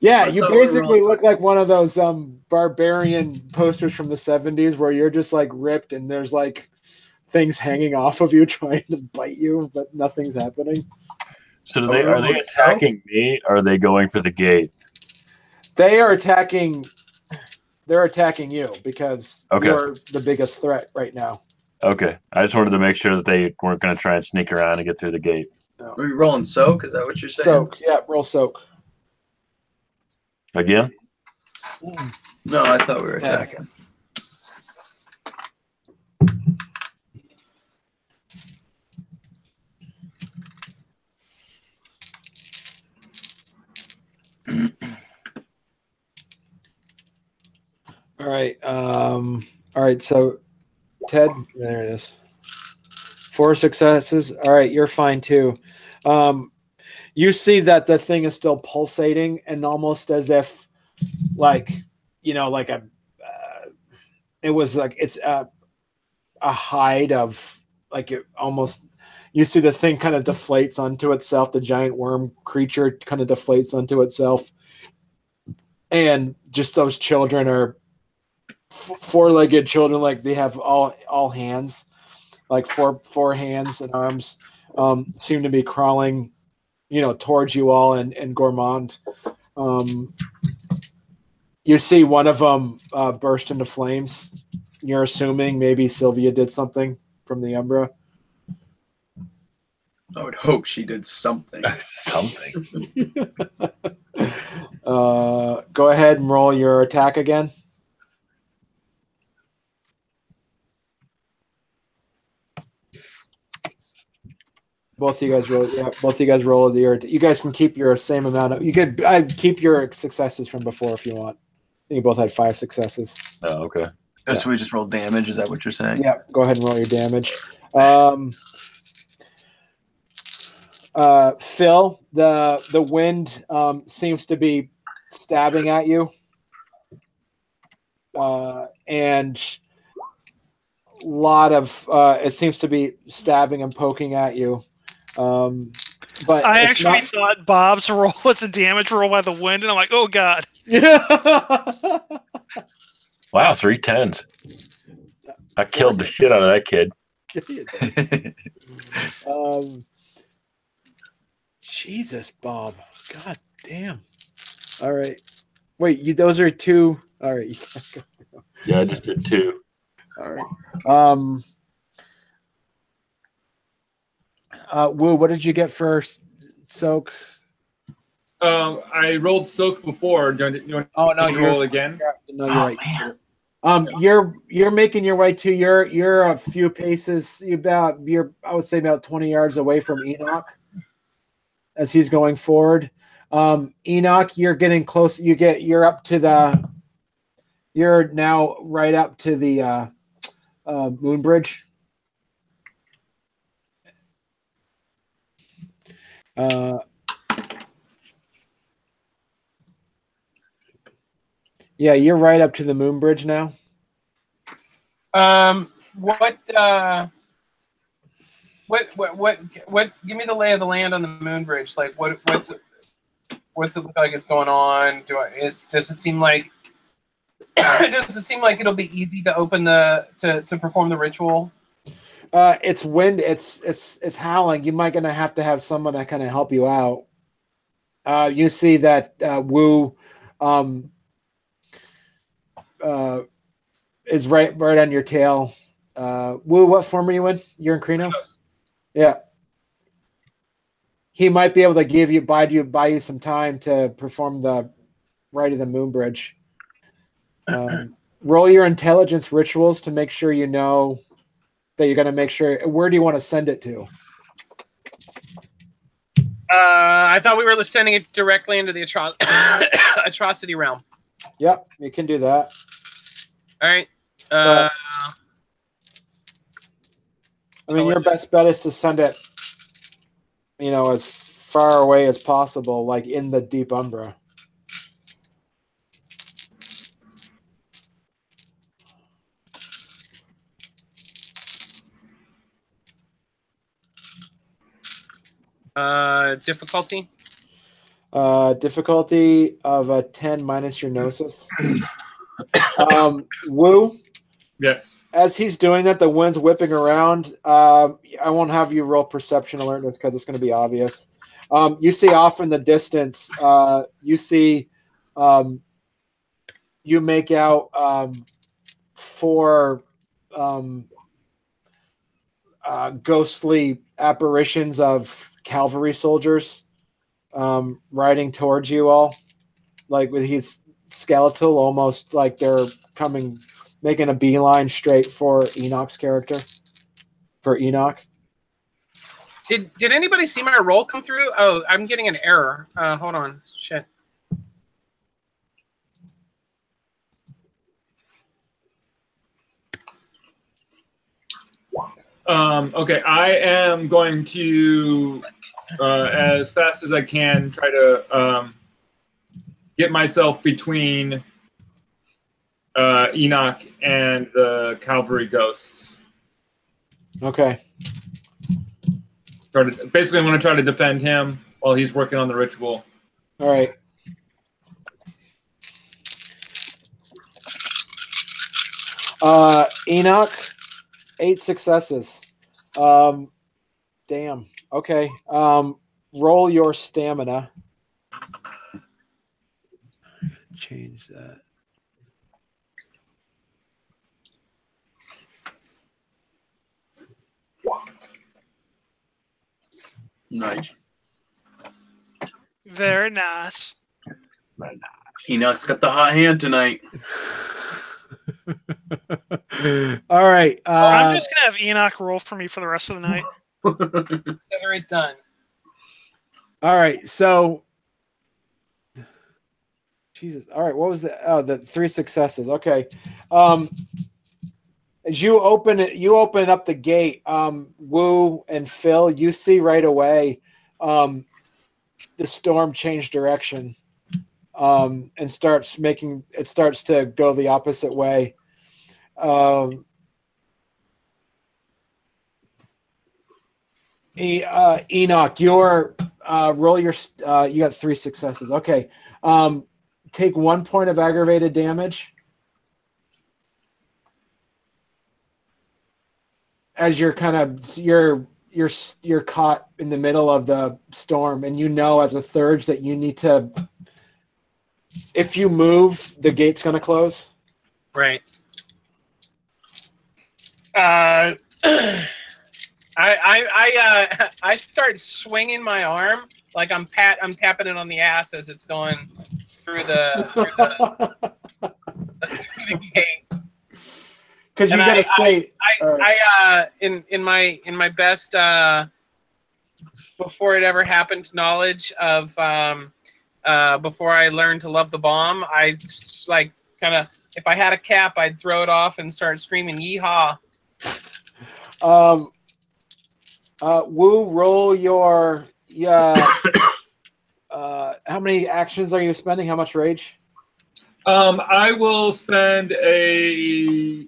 Yeah, you basically look like one of those barbarian posters from the 70s where you're just like ripped and there's like things hanging off of you trying to bite you, but nothing's happening. So are they attacking me, or are they going for the gate? They are attacking. They're attacking you because you're the biggest threat right now. Okay, I just wanted to make sure that they weren't going to try and sneak around and get through the gate. No. Are you rolling soak? Is that what you're saying? Soak, yeah, roll soak. Again? No, I thought we were attacking. All right. So, Ted, there it is. 4 successes. All right, you're fine too. You see that the thing is still pulsating, and almost as if, it was like it's a hide of it almost. You see the thing kind of deflates onto itself. The giant worm creature kind of deflates onto itself, and just those children are 4-legged children, like they have all hands, like four hands and arms, seem to be crawling, towards you all and Gourmand. You see one of them burst into flames. You're assuming maybe Sylvia did something from the Umbra. I would hope she did something. Something. Go ahead and roll your attack again. Both of you guys roll. Yeah, both of you guys roll you guys can keep your same amount of. You could keep your successes from before if you want. You both had 5 successes. Oh, okay. Oh, so we just roll damage. Is that what you're saying? Yeah, go ahead and roll your damage. Phil, the wind seems to be stabbing at you, and a lot of it seems to be stabbing and poking at you. But I actually thought Bob's roll was a damage roll by the wind, and I'm like, oh god. Wow, 3 10s. I killed the shit out of that kid. Jesus, Bob. God damn. All right. Wait, those are 2. All right. Yeah, I just did 2. All right. Woo, what did you get for soak? I rolled soak before. Do you want to roll again? No, you're right. You're making your way to you're a few paces. I would say about 20 yards away from Enoch as he's going forward. Enoch, you're getting close. You're now right up to the moon bridge. Yeah, you're right up to the moon bridge now. What's give me the lay of the land on the moon bridge? Like what's it look like it's going on? Does it seem like it'll be easy to open to perform the ritual? It's wind, it's howling. You might gonna have to have someone that kind of help you out. You see that Wu is right on your tail. Wu, what form are you in? You're in Krenos? Yeah. He might be able to buy you some time to perform the rite of the moon bridge. Roll your intelligence rituals to make sure you know that you're going to make sure. Where do you want to send it to? I thought we were sending it directly into the atrocity realm. Yep, you can do that. All right. Your best bet is to send it, as far away as possible, like in the deep umbra. Difficulty? Difficulty of a 10 minus your gnosis. Wu? Yes. As he's doing that, the wind's whipping around. I won't have you roll perception alertness because it's going to be obvious. You see off in the distance, you make out 4 ghostly apparitions of cavalry soldiers riding towards you all, like with his skeletal, almost like they're making a beeline straight for Enoch's character. For Enoch. Did anybody see my roll come through? Oh, I'm getting an error. Hold on. Shit. Okay, I am going to, as fast as I can, try to get myself between Enoch and the cavalry ghosts. Okay. Basically, I'm going to try to defend him while he's working on the ritual. All right. Enoch, 8 successes. Damn. Okay. Roll your stamina. Change that. Nice. Very nice. Enoch's got the hot hand tonight. All right. I'm just gonna have Enoch roll for me for the rest of the night. Consider it done. All right, so Jesus. All right, what was the the 3 successes? Okay. As you open up the gate, Wu and Phil, you see right away the storm change direction and starts to go the opposite way. Enoch, your roll your you got 3 successes. Okay. Take 1 point of aggravated damage as you're you're caught in the middle of the storm, and you know as a Thurge that you need to, if you move, the gate's going to close. Right. I start swinging my arm like I'm tapping it on the ass as it's going through the gate. Because you got to stay. In my best before it ever happened knowledge of before I learned to love the bomb, I just, like, kind of, if I had a cap, I'd throw it off and start screaming yeehaw. Wu, roll your how many actions are you spending? How much rage? I will spend a.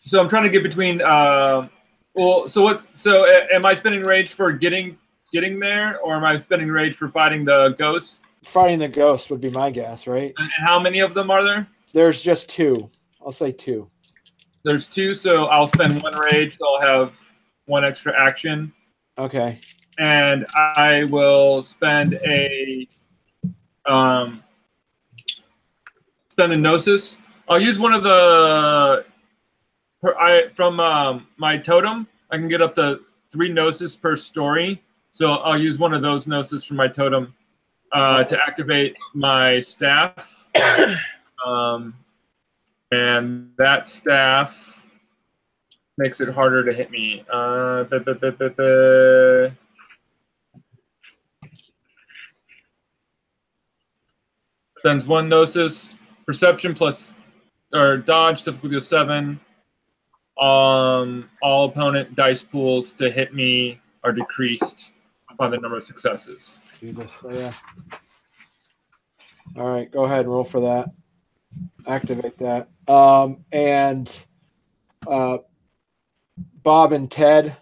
So I'm trying to get between. Well, so what? So am I spending rage for getting there, or am I spending rage for fighting the ghosts? Fighting the ghost would be my guess, right? And how many of them are there? There's just 2. I'll say 2. There's 2, so I'll spend 1 rage. So I'll have 1 extra action. Okay. And I will spend a Gnosis. I'll use one of the from my totem. I can get up to 3 Gnosis per story, so I'll use one of those Gnosis from my totem to activate my staff. And that staff makes it harder to hit me. Spends 1 Gnosis. Perception plus, or dodge, difficulty of 7. All opponent dice pools to hit me are decreased by the number of successes. Jesus. Oh, yeah. All right, go ahead and roll for that. Activate that. And Bob and Ted.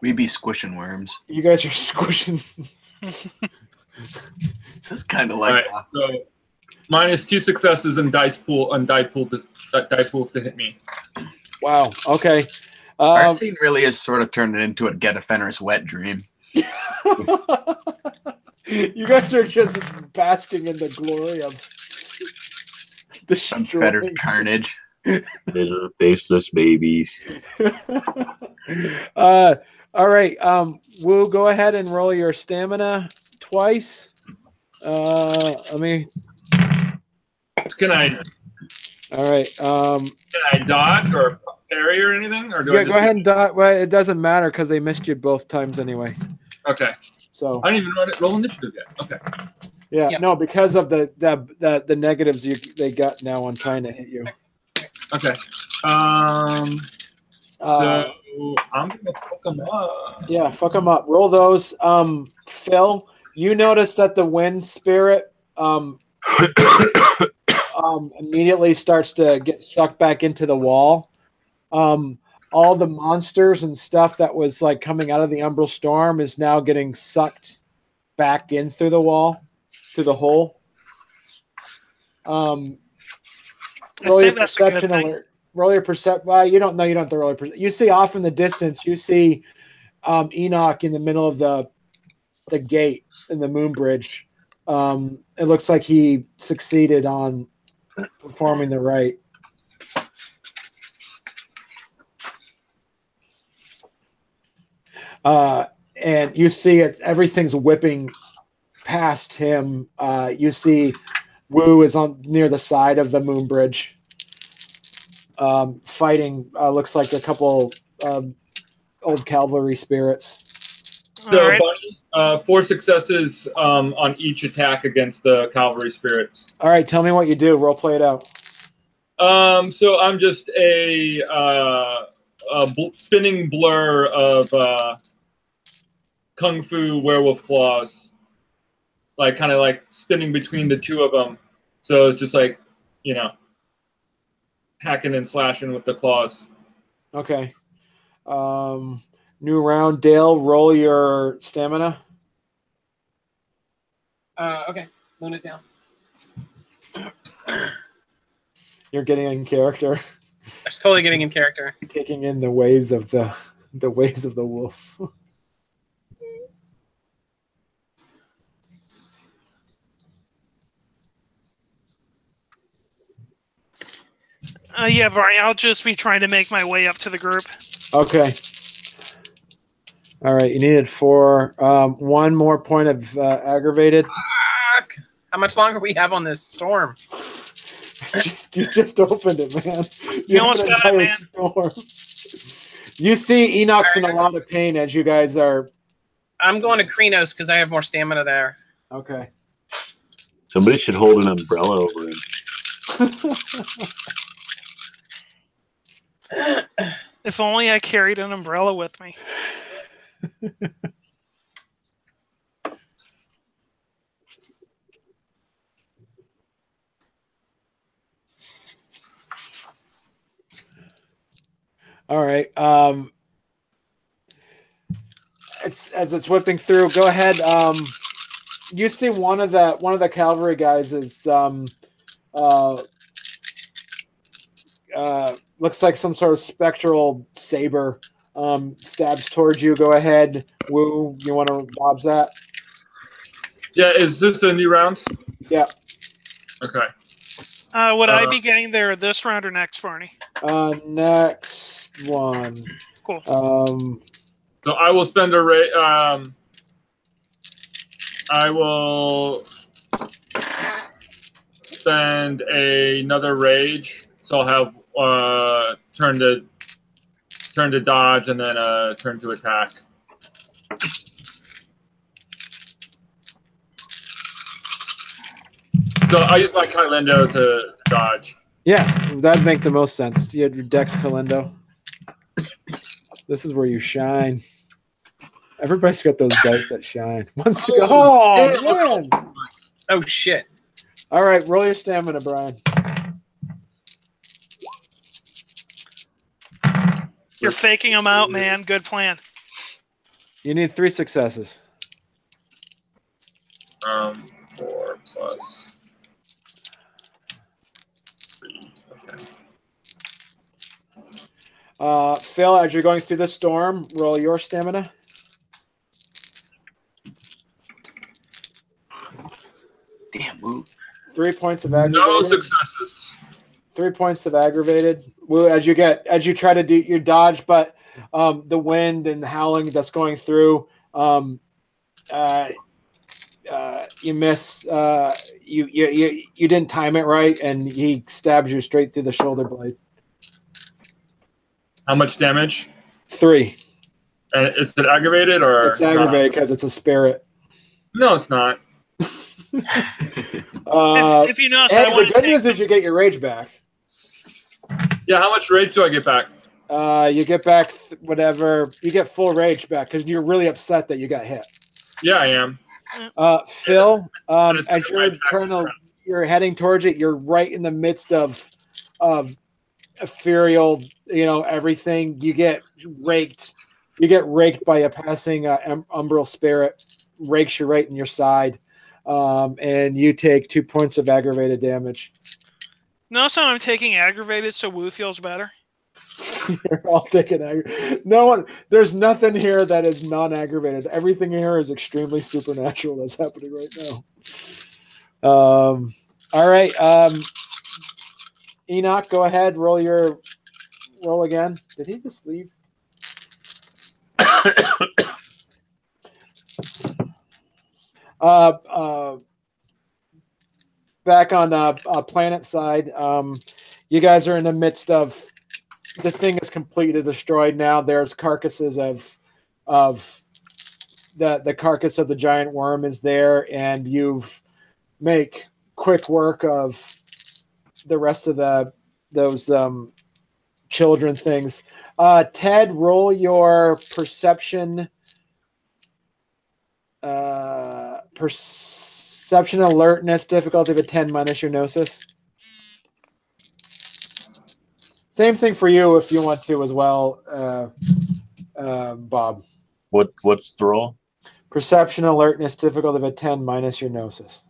We be squishing worms. You guys are squishing. This is kind of like right, so minus 2 successes and dice pools to hit me. Wow. Okay. Our scene really is sort of turning into a Get a Fenris wet dream. You guys are just basking in the glory of the unfettered carnage. Little faceless babies. All right. Wu, go ahead and roll your stamina twice. Let me. Can I? All right. Can I dodge or parry or anything? Or do yeah, go ahead and dodge. Well, it doesn't matter because they missed you both times anyway. Okay. So I didn't even roll initiative yet. Okay. Yeah, Yep. no, because of the negatives they got now on trying to hit you. Okay. So I'm gonna fuck them up. Yeah, fuck them up. Roll those. Phil, you notice that the wind spirit immediately starts to get sucked back into the wall. All the monsters and stuff that was like coming out of the umbral storm is now getting sucked back in through the wall, through the hole. Roll your perception alert. Roll your perception. Well, you don't know. You don't have to roll your perception. You see off in the distance. You see Enoch in the middle of the gate in the moon bridge. It looks like he succeeded on performing the rite. And you see it. Everything's whipping past him. You see Wu is on near the side of the moon bridge. fighting. Looks like a couple old cavalry spirits. So, All right. Bunny, 4 successes on each attack against the cavalry spirits. All right, tell me what you do. Role play it out. So I'm just a spinning blur of kung fu werewolf claws, like kind of like spinning between the two of them. So it's just like, you know, hacking and slashing with the claws. Okay. New round. Dale, roll your stamina. Okay, load it down. You're getting in character, I was totally getting in character. taking in the ways of the wolf. Yeah, Barney, I'll just be trying to make my way up to the group. Okay. All right, you needed 4. 1 more point of aggravated. Fuck! How much longer we have on this storm? You just opened it, man. You almost got it, man. Storm. You see Enoch's in a lot of pain as you guys are. I'm going to Krenos because I have more stamina there. Okay. Somebody should hold an umbrella over him. If only I carried an umbrella with me. All right. It's whipping through. Go ahead. You see one of the cavalry guys is looks like some sort of spectral saber stabs towards you. Go ahead. Woo, you want to dodge that? Yeah, is this a new round? Yeah. Okay. Would I be getting there this round or next, Barney? Next one. Cool. So I will spend a I will spend another rage. So I'll have turn to dodge and then turn to attack. So I use my Kylindo to dodge. Yeah, that'd make the most sense. You had your Dex Kalendo. This is where you shine. Everybody's got those dice that shine. Once ago. Oh, man. Oh, shit. All right, roll your stamina, Brian. You're faking them out, man. Good plan. You need 3 successes. 4 plus 3. Okay. Phil, as you're going through the storm, roll your stamina. Damn, Woo. 3 points of aggravated. No successes. 3 points of aggravated. Woo, as you try to do your dodge, but the wind and the howling that's going through, you miss. You didn't time it right, and he stabs you straight through the shoulder blade. How much damage? 3. Is it aggravated or? It's aggravated because it's a spirit. No, it's not. If you notice, I And want the to good news is you get your rage back. Yeah, how much rage do I get back? You get back whatever. You get full rage back because you're really upset that you got hit. Yeah, I am. Phil, as you're heading towards it, you're right in the midst of ethereal, everything. You get raked. You get raked by a passing umbral spirit. Rakes you right in your side, and you take 2 points of aggravated damage. Notice how I'm taking aggravated so Woo feels better. You're all taking no one. There's nothing here that is non-aggravated. Everything here is extremely supernatural that's happening right now. All right, Enoch, go ahead. Roll again. Did he just leave? Back on planet side, you guys are in the midst of the thing is completely destroyed now. There's carcasses of the carcass of the giant worm is there, and you've make quick work of the rest of those children things. Ted, roll your perception alertness difficulty of a 10 minus your gnosis. Same thing for you if you want to as well, Bob. What's the roll? Perception alertness difficulty of a 10 minus your gnosis.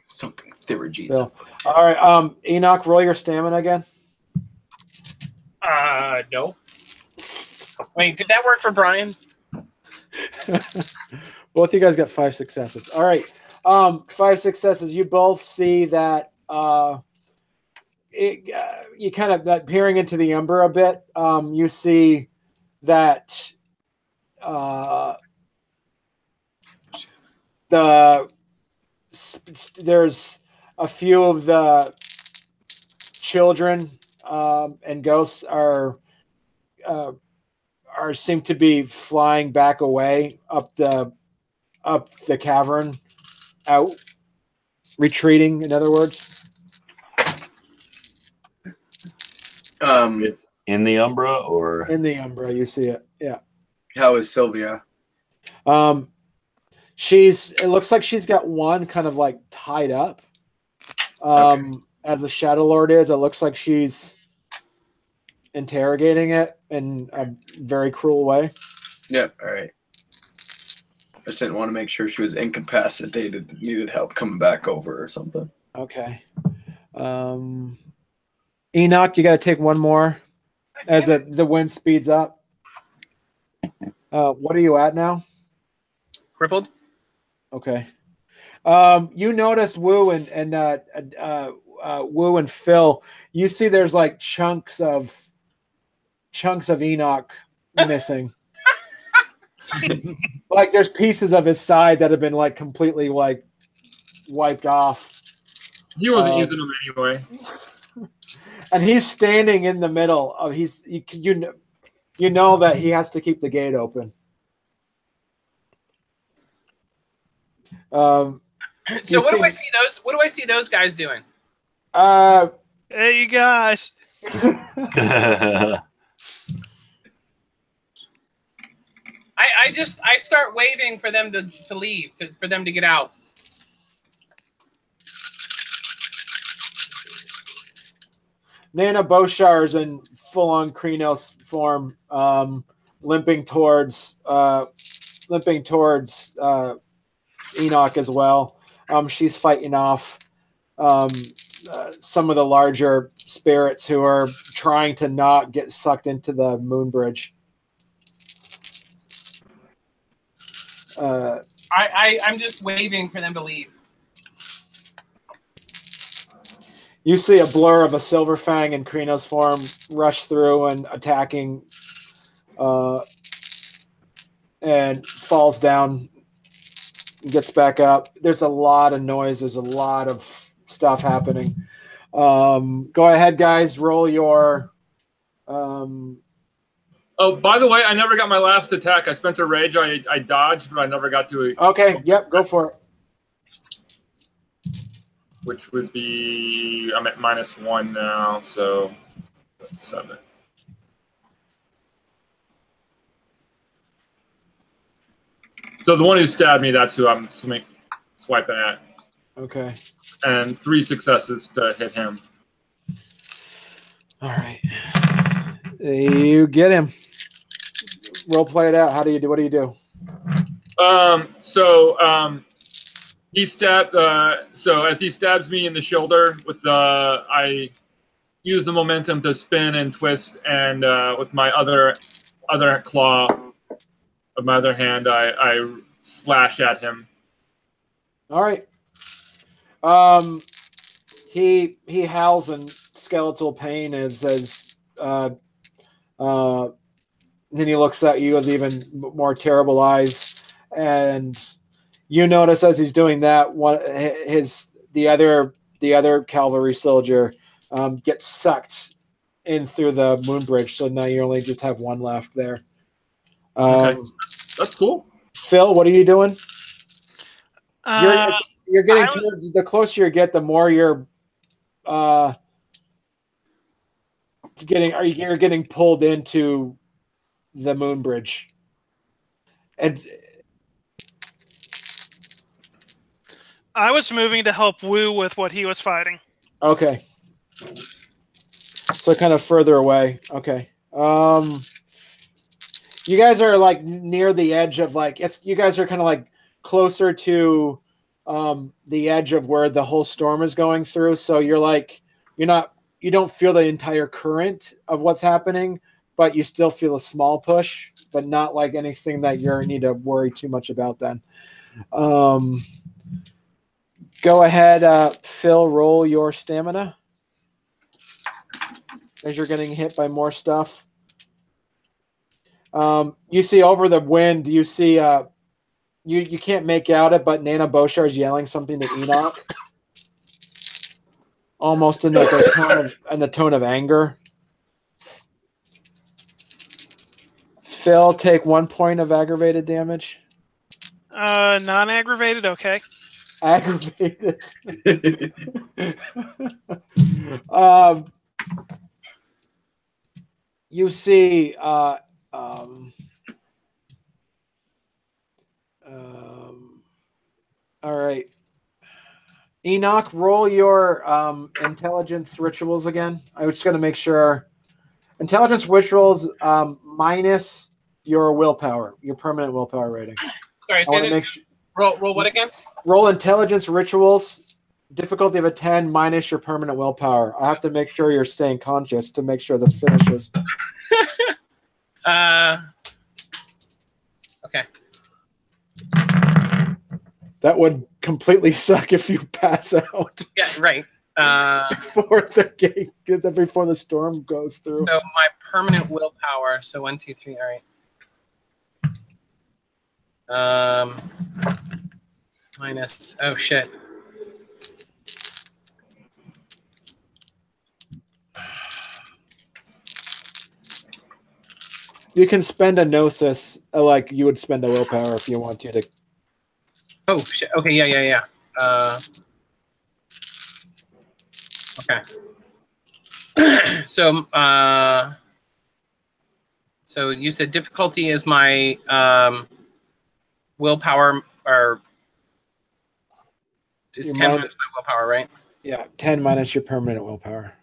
Something Theriges. So, all right, Enoch, roll your stamina again. No. Wait, did that work for Brian? Both you guys got 5 successes. All right, 5 successes. You both see that you kind of that peering into the ember a bit. You see that there's a few of the children and ghosts are seem to be flying back away up the cavern, out, retreating. In other words, in the Umbra or in the Umbra, you see it. Yeah. How is Sylvia? It looks like she's got one kind of like tied up. As a Shadow Lord is, it looks like she's interrogating it in a very cruel way. Yep. All right. I just didn't want to make sure she was incapacitated, needed help coming back over or something. Okay. Enoch, you got to take one more as the wind speeds up. What are you at now? Crippled. Okay. You notice Wu and Phil. You see, there's like chunks of Enoch missing. Like there's pieces of his side that have been like completely like wiped off. He wasn't using them anyway. And he's standing in the middle of you know that he has to keep the gate open. So what do I see those guys doing? Hey, you guys. I start waving for them to leave, for them to get out. Nana Boshar's in full-on Krenos form, limping towards Enoch as well. She's fighting off some of the larger spirits who are trying to not get sucked into the moon bridge. I'm just waving for them to leave. You see a blur of a Silver Fang in Krenos form rush through and attacking, and falls down, gets back up. There's a lot of noise. There's a lot of stuff happening. Go ahead, guys. Roll your. Oh, by the way, I never got my last attack. I spent a rage. I dodged, but I never got to it. Okay. Yep. Go for it. Which would be, I'm at -1 now, so that's 7. So the one who stabbed me, that's who I'm swiping at. Okay. And 3 successes to hit him. All right. You get him. Role play it out. How do you do? What do you do? He stabbed. So as he stabs me in the shoulder, I use the momentum to spin and twist, and with my other claw of my other hand, I slash at him. All right. He howls in skeletal pain as then he looks at you with even more terrible eyes, and you notice as he's doing that, the other cavalry soldier gets sucked in through the moon bridge. So now you only just have one left there. Okay. That's cool. Phil, what are you doing? You're getting I- towards, the closer you get, the more you're getting pulled into the moon bridge. And I was moving to help Wu with what he was fighting. okay. So kind of further away. Okay. You guys are like near the edge of you guys are kind of like closer to the edge of where the whole storm is going through. So you don't feel the entire current of what's happening, but you still feel a small push, but not like anything that you need to worry too much about then. Go ahead, Phil, roll your stamina as you're getting hit by more stuff. You see over the wind, you see you can't make out it, but Nana Boshar is yelling something to Enoch. Almost in the tone of anger. Phil, take 1 point of aggravated damage. Non-aggravated, okay. Aggravated. You see all right. Enoch, roll your intelligence rituals again. I was just going to make sure. Intelligence rituals minus your willpower, your permanent willpower rating. Sorry, say that. Roll what again? Roll intelligence rituals, difficulty of a 10 minus your permanent willpower. I have to make sure you're staying conscious to make sure this finishes. Okay. That would completely suck if you pass out. Yeah, right. Before the storm goes through. So my permanent willpower. So 1, 2, 3. All right. Minus. Oh shit. You can spend a gnosis like you would spend a willpower if you want to. Oh shit. Okay. Yeah. Okay. So you said difficulty is my willpower, or it's 10 minus my willpower, right? Yeah, 10 minus your permanent willpower.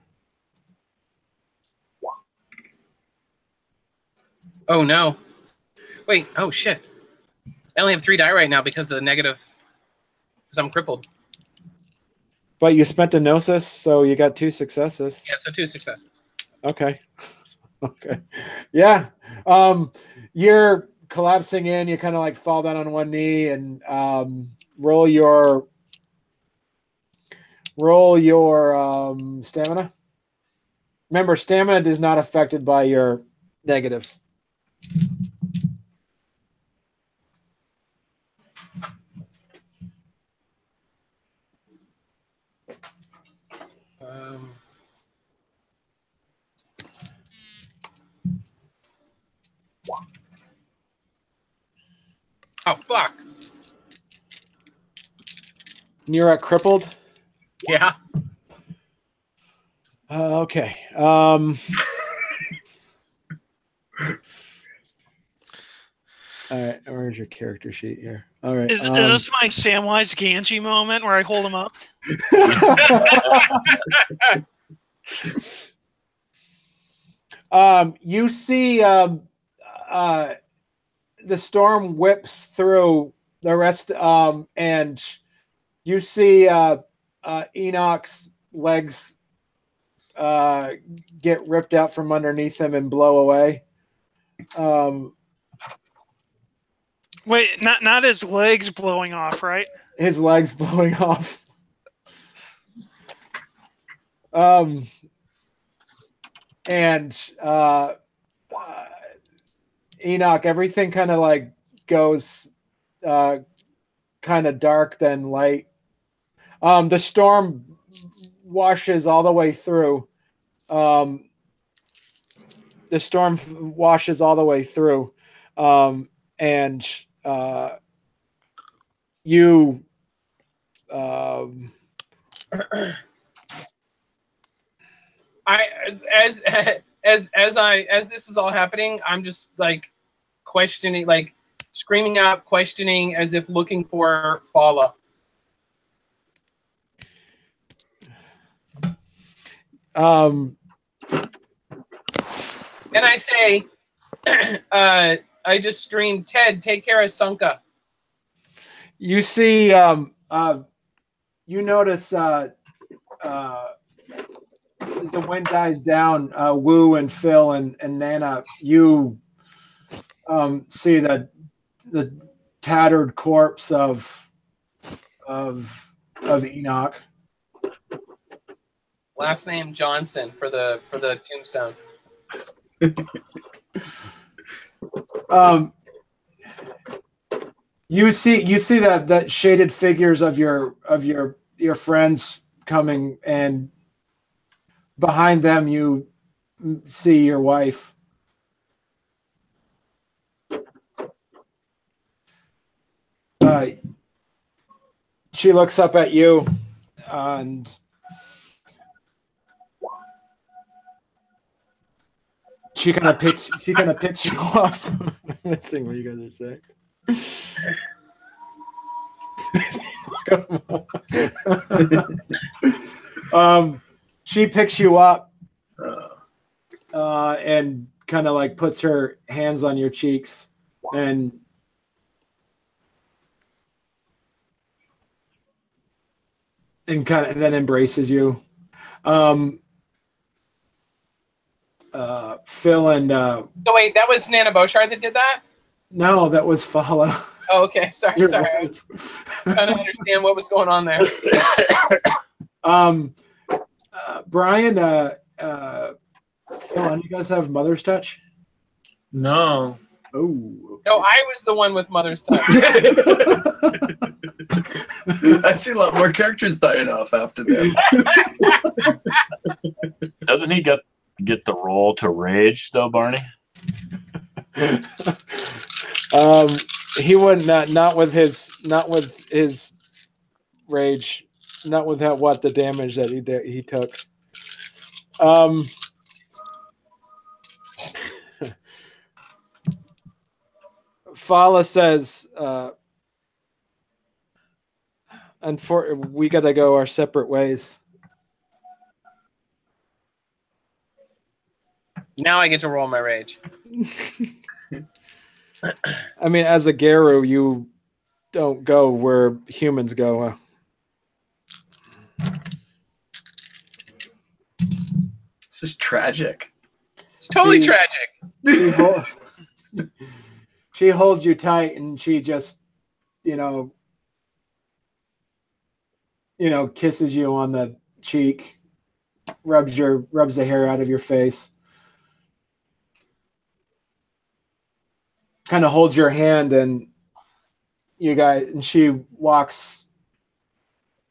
Oh no. Wait, oh shit. I only have 3 die right now because of the negative, because I'm crippled. But you spent a gnosis, so you got 2 successes. Yeah, so 2 successes. Okay. Okay. Yeah. You're collapsing in, you kind of like fall down on one knee and roll your stamina. Remember, stamina is not affected by your negatives. Oh fuck. And you're at crippled? Yeah. Okay. All right, where's your character sheet here? All right. Is this my Samwise Gamgee moment where I hold him up? You see the storm whips through the rest, and you see Enoch's legs get ripped out from underneath him and blow away. Wait, not his legs blowing off, right? His legs blowing off. And Enoch, everything kind of like goes kind of dark than light. The storm washes all the way through. The storm washes all the way through, and you. As this is all happening, I'm just like questioning, like screaming out, questioning, as if looking for Fala. And I say, I just screamed, Ted, take care of Sunka. You see, you notice as the wind dies down, Wu and Phil and Nana, you see the tattered corpse of Enoch. Last name Johnson for the tombstone. You see that shaded figures of your friends coming, and behind them you see your wife. She looks up at you and she kind of picks you off. I'm missing what you guys are saying. She picks you up and kind of like puts her hands on your cheeks and kind of then embraces you. Phil and So wait, that was Nana Boshar that did that? no, that was Fala. Oh, okay. Sorry. I was trying to understand what was going on there. Brian, Phil, you guys have Mother's Touch? No. Oh. No, I was the one with Mother's Touch. I see a lot more characters dying off after this. Doesn't he get the role to rage though, Barney? He would not with his rage, not with the damage that he took. Fala says, we got to go our separate ways. Now I get to roll my rage. I mean, as a Garu, you don't go where humans go. This is tragic. It's totally tragic. She holds you tight, and she just, kisses you on the cheek, rubs the hair out of your face, kind of holds your hand, and she walks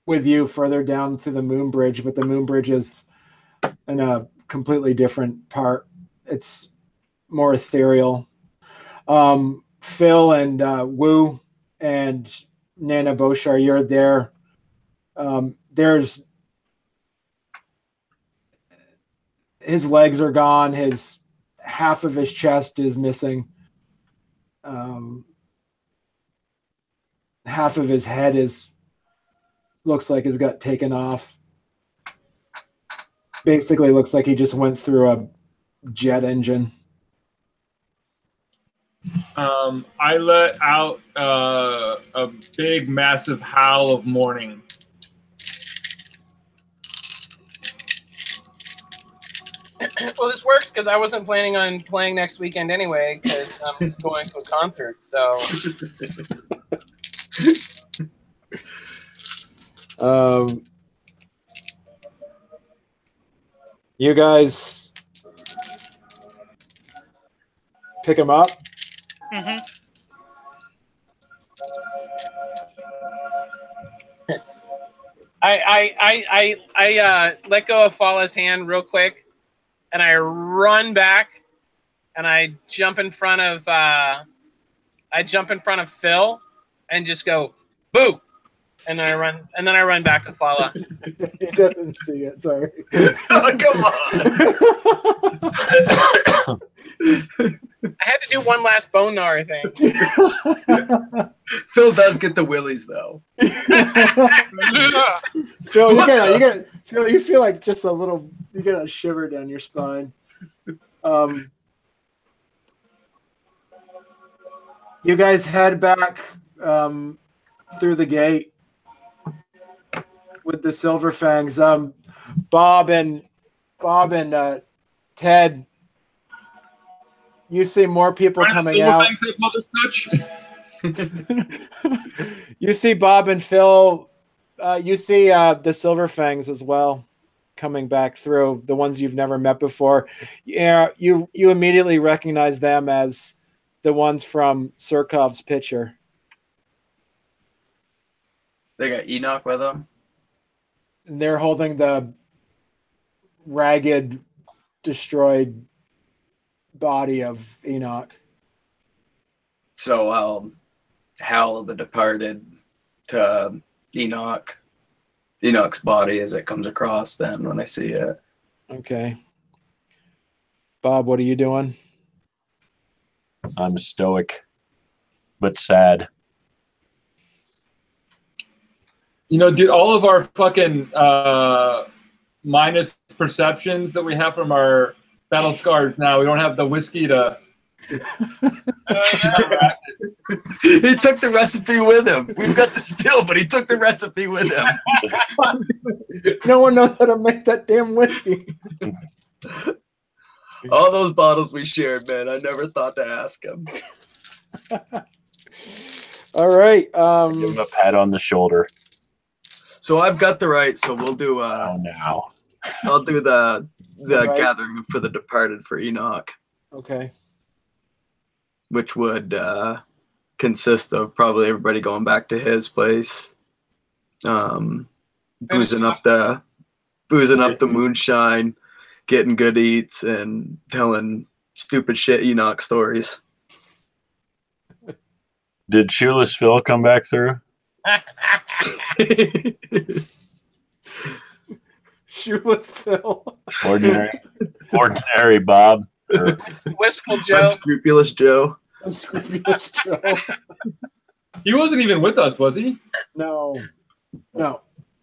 with you further down through the moon bridge, but the moon bridge is in a completely different part. It's more ethereal. Phil and Wu and Nana Boshar, you're there. There's his legs are gone. Half of his chest is missing. Half of his head looks like it got taken off. Basically looks like he just went through a jet engine. I let out a big, massive howl of mourning. Well, this works because I wasn't planning on playing next weekend anyway because I'm going to a concert. So, you guys pick him up. Mm-hmm. I let go of Fala's hand real quick, and I run back, and I jump in front of Phil, and just go boo, and then I run back to Fala. He doesn't see it. Sorry. Oh, come on. I had to do one last bonar thing. Phil does get the willies though. Phil, you feel like just a little. You get a shiver down your spine. You guys head back through the gate with the Silver Fangs. Bob and Ted. You see more people coming out. You see Bob and Phil. You see the Silver Fangs as well coming back through, the ones you've never met before. Yeah, you immediately recognize them as the ones from Surkov's picture. They got Enoch with them. They're holding the ragged, destroyed body of Enoch. So I'll howl the departed to Enoch's body as it comes across then when I see it. Okay. Bob, what are you doing? I'm stoic, but sad. You know, dude, all of our fucking minus perceptions that we have from our battle scars now, we don't have the whiskey to. He took the recipe with him. We've got the still, but he took the recipe with him. No one knows how to make that damn whiskey. All those bottles we shared, man. I never thought to ask him. All right. Give him a pat on the shoulder. So I've got the right. So we'll do. Now. I'll do the Right. gathering for the departed for Enoch. Okay. Which would consist of probably everybody going back to his place, boozing up the moonshine, getting good eats, and telling stupid shit Enoch stories. Did Shoeless Phil come back through? Shoeless Phil. Ordinary Bob. Or Wistful Joe. Unscrupulous Joe. Unscrupulous Joe. He wasn't even with us, was he? No. I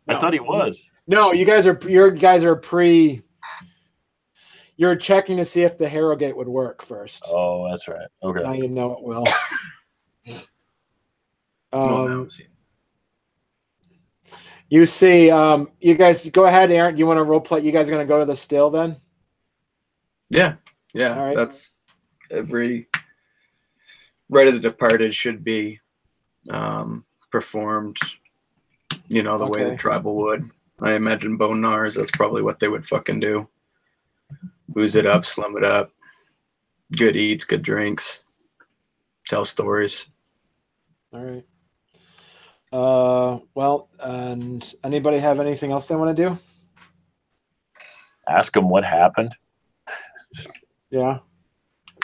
thought he was. No, your guys are you're checking to see if the Harrowgate would work first. Oh, that's right. Okay. Now you know it will. You see, you guys go ahead, Aaron. You want to role play? You guys are going to go to the still then? Yeah. All right. That's every Rite of the Departed should be performed, the way the tribal would. I imagine bone nars, that's probably what they would fucking do. Booze it up, slum it up, good eats, good drinks, tell stories. All right. Well, and anybody have anything else they want to do? Ask him what happened. Yeah.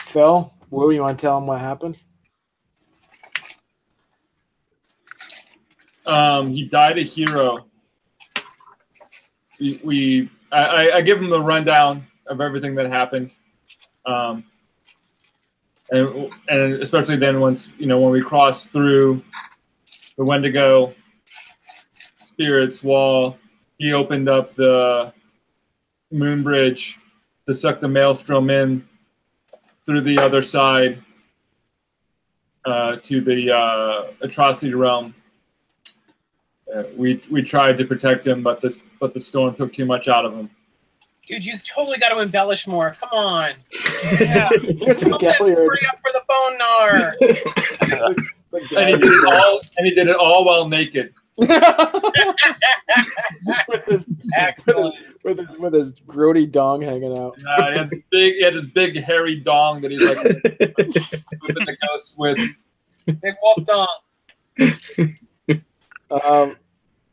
Phil, Woo, you want to tell him what happened? He died a hero. I give him the rundown of everything that happened, and especially then once when we crossed through the Wendigo Spirit's wall, he opened up the moon bridge to suck the maelstrom in through the other side to the atrocity realm. We tried to protect him, but the storm took too much out of him. Dude, you totally got to embellish more. Come on. Yeah. Let's hurry up for the bone nar. And he did it all while naked. Excellent. With his grody dong hanging out. He had this big hairy dong that he's like moving the ghosts with. Big wolf dong.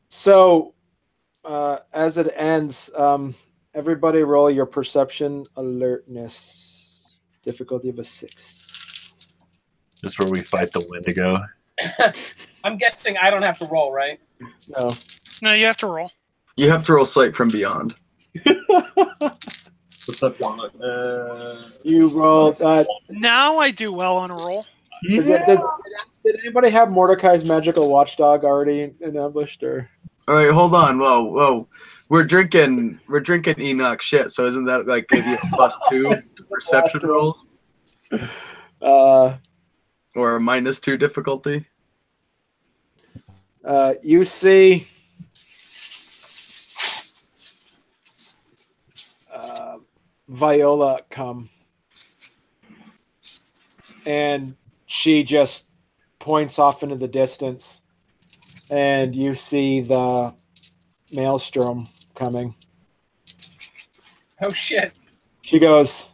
So as it ends, everybody roll your perception alertness. Difficulty of a 6. This is where we fight the Wendigo. I'm guessing I don't have to roll, right? No. No, you have to roll. You have to roll sight from beyond. You rolled. Now I do well on a roll. Did anybody have Mordecai's magical watchdog already established, or? All right, hold on. Whoa. We're drinking Enoch shit. So isn't that like give you a +2 to perception rolls? Or a -2 difficulty? You see Viola come, and she just points off into the distance, and you see the maelstrom coming. Oh shit! She goes,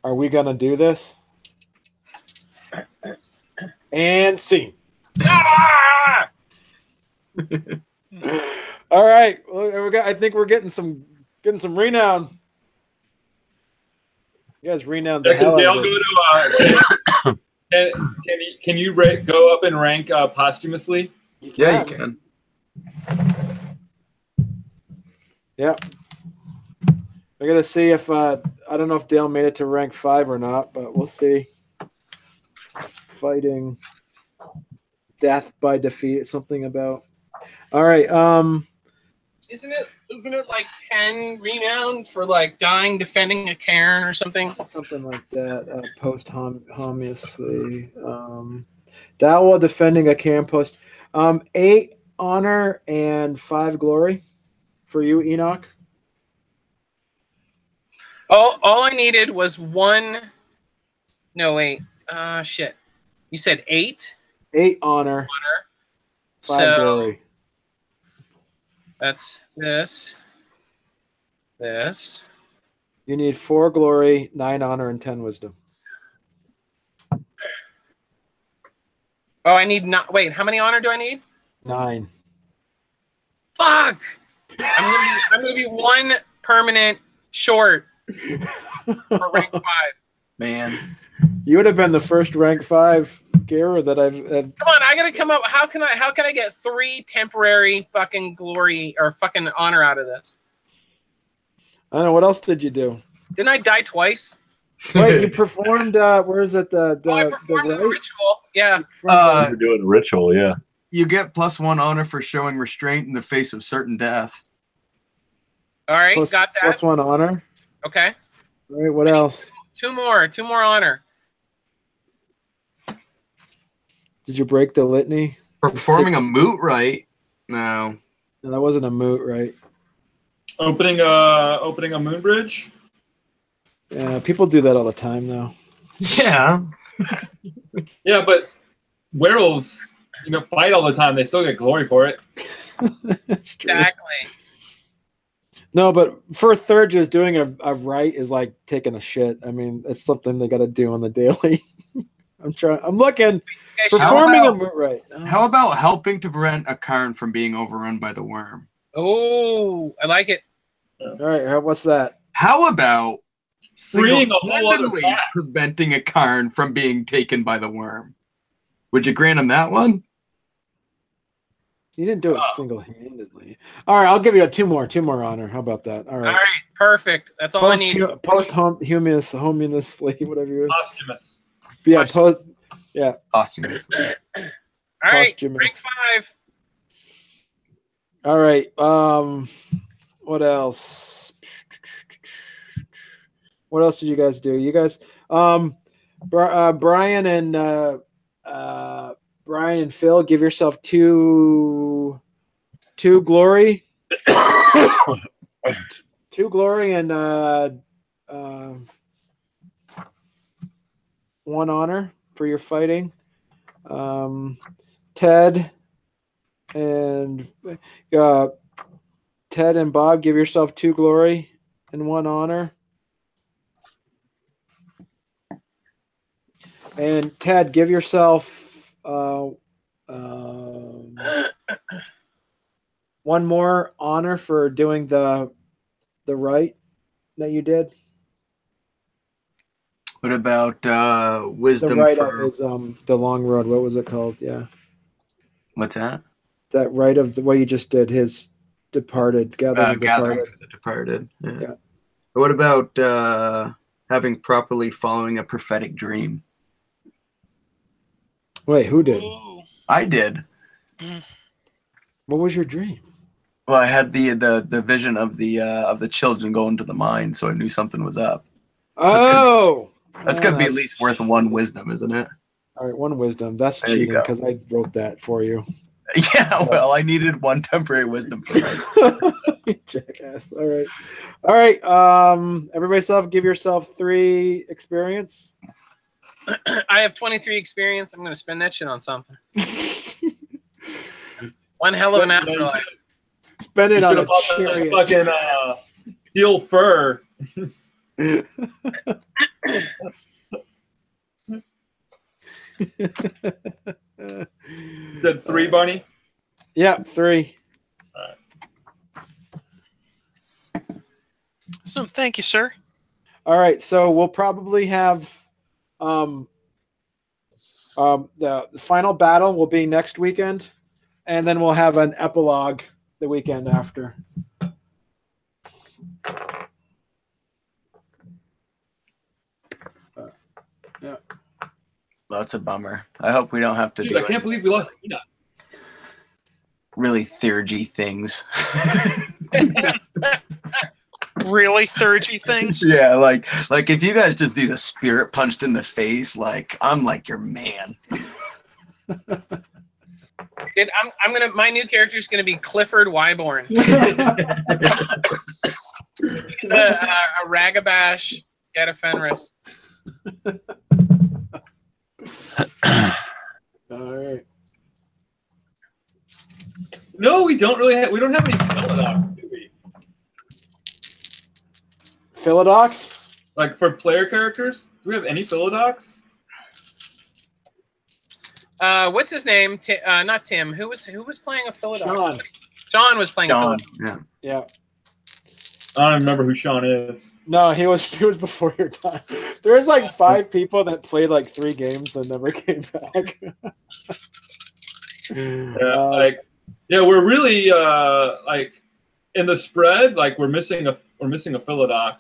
"Are we gonna do this?" And scene. Ah! All right, well, I think we're getting some renown. You guys renowned the hell out of it. Can you go up in rank posthumously? Yeah, you can. Yeah. We're gonna see if I don't know if Dale made it to rank 5 or not, but we'll see. Fighting death by defeat, something about. All right. Isn't it like 10 renowned for like dying defending a caern or something? Something like that. Posthumously. Dawa defending a cairn post. 8 honor and 5 glory for you, Enoch. All I needed was 1. No, wait. Shit. You said 8? 8 honor. 5 glory. That's this. You need 4 glory, 9 honor, and 10 wisdom. Oh, I need not. Wait, how many honor do I need? 9. Fuck! I'm gonna be 1 permanent short for rank 5. Man. You would have been the first rank 5 Gara that I've had. Come on, I gotta come up. How can I get 3 temporary fucking glory or fucking honor out of this? I don't know. What else did you do? Didn't I die twice? Wait, you performed. Where is it? I performed the ritual. Yeah. You're doing a ritual, yeah. You get +1 honor for showing restraint in the face of certain death. All right, got that. +1 honor. Okay. All right. What else? 2 more honor. Did you break the litany? Performing a moot rite? No. No, that wasn't a moot, right? Opening a moon bridge? Yeah, people do that all the time, though. Yeah. Yeah, but werewolves, fight all the time. They still get glory for it. That's true. Exactly. No, but for Thurges, doing a rite is like taking a shit. I mean, it's something they got to do on the daily. I'm looking. Performing a moot rite. How about helping to prevent a caern from being overrun by the worm? Oh, I like it. All right, what's that? How about Freeing a whole other single-handedly pack. preventing a caern from being taken by the worm? Would you grant him that one? You didn't do it single-handedly. All right, I'll give you 2 more honor. How about that? All right. All right, perfect. That's all I need. Posthumously, whatever you. Posthumous. Yeah, Posthumous. All right, posthumous. rank 5. All right. What else? What else did you guys do? You guys, Brian and Phil, give yourself 2 glory. 2 glory and 1 honor for your fighting. Ted and Bob, give yourself 2 glory and 1 honor. And Ted, give yourself one more honor for doing the rite that you did. What about The wisdom rite for is the long road. What was it called? Yeah, what's that? that rite of the way you just did his departed gathering Gathering departed. for the departed. Yeah. Yeah. What about having properly following a prophetic dream? Wait, who did? Ooh. I did. What was your dream? Well, I had the vision of the children going to the mine, so I knew something was up. Oh, That's gonna be at least worth one wisdom, isn't it? All right, one wisdom. That's There you cheating go. because I wrote that for you. Yeah, well, I needed one temporary wisdom for that. Jackass. All right. Everybody, give yourself 3 experience. I have 23 experience. I'm going to spend that shit on something. One hell of an afterlife. Spend it on a Fucking chariot. steel fur. Said 3, Barney? Yeah, 3. So, thank you, sir. All right, so we'll probably have the final battle will be next weekend, and then we'll have an epilogue the weekend after. Yeah. Well, that's a bummer. I hope we don't have to do I can't believe we lost Tina. really theurgy things. Really thurgy things. Yeah, like if you guys just do the spirit punched in the face, like I'm like your man. Dude, I'm gonna. My new character is gonna be Clifford Wyborn. He's a Ragabash Geta Fenris. All right. No, we don't really have. We don't have any Philodox, do we? Philodox? Like for player characters, do we have any Philodox? What's his name? Not Tim. Who was playing a Philodox? Sean. Sean was playing a Dawn. Philodox. Yeah. Yeah. I don't remember who Sean is. No, he was before your time. There's like 5 people that played like 3 games and never came back. Yeah, we're really like in the spread. Like we're missing a Philodox.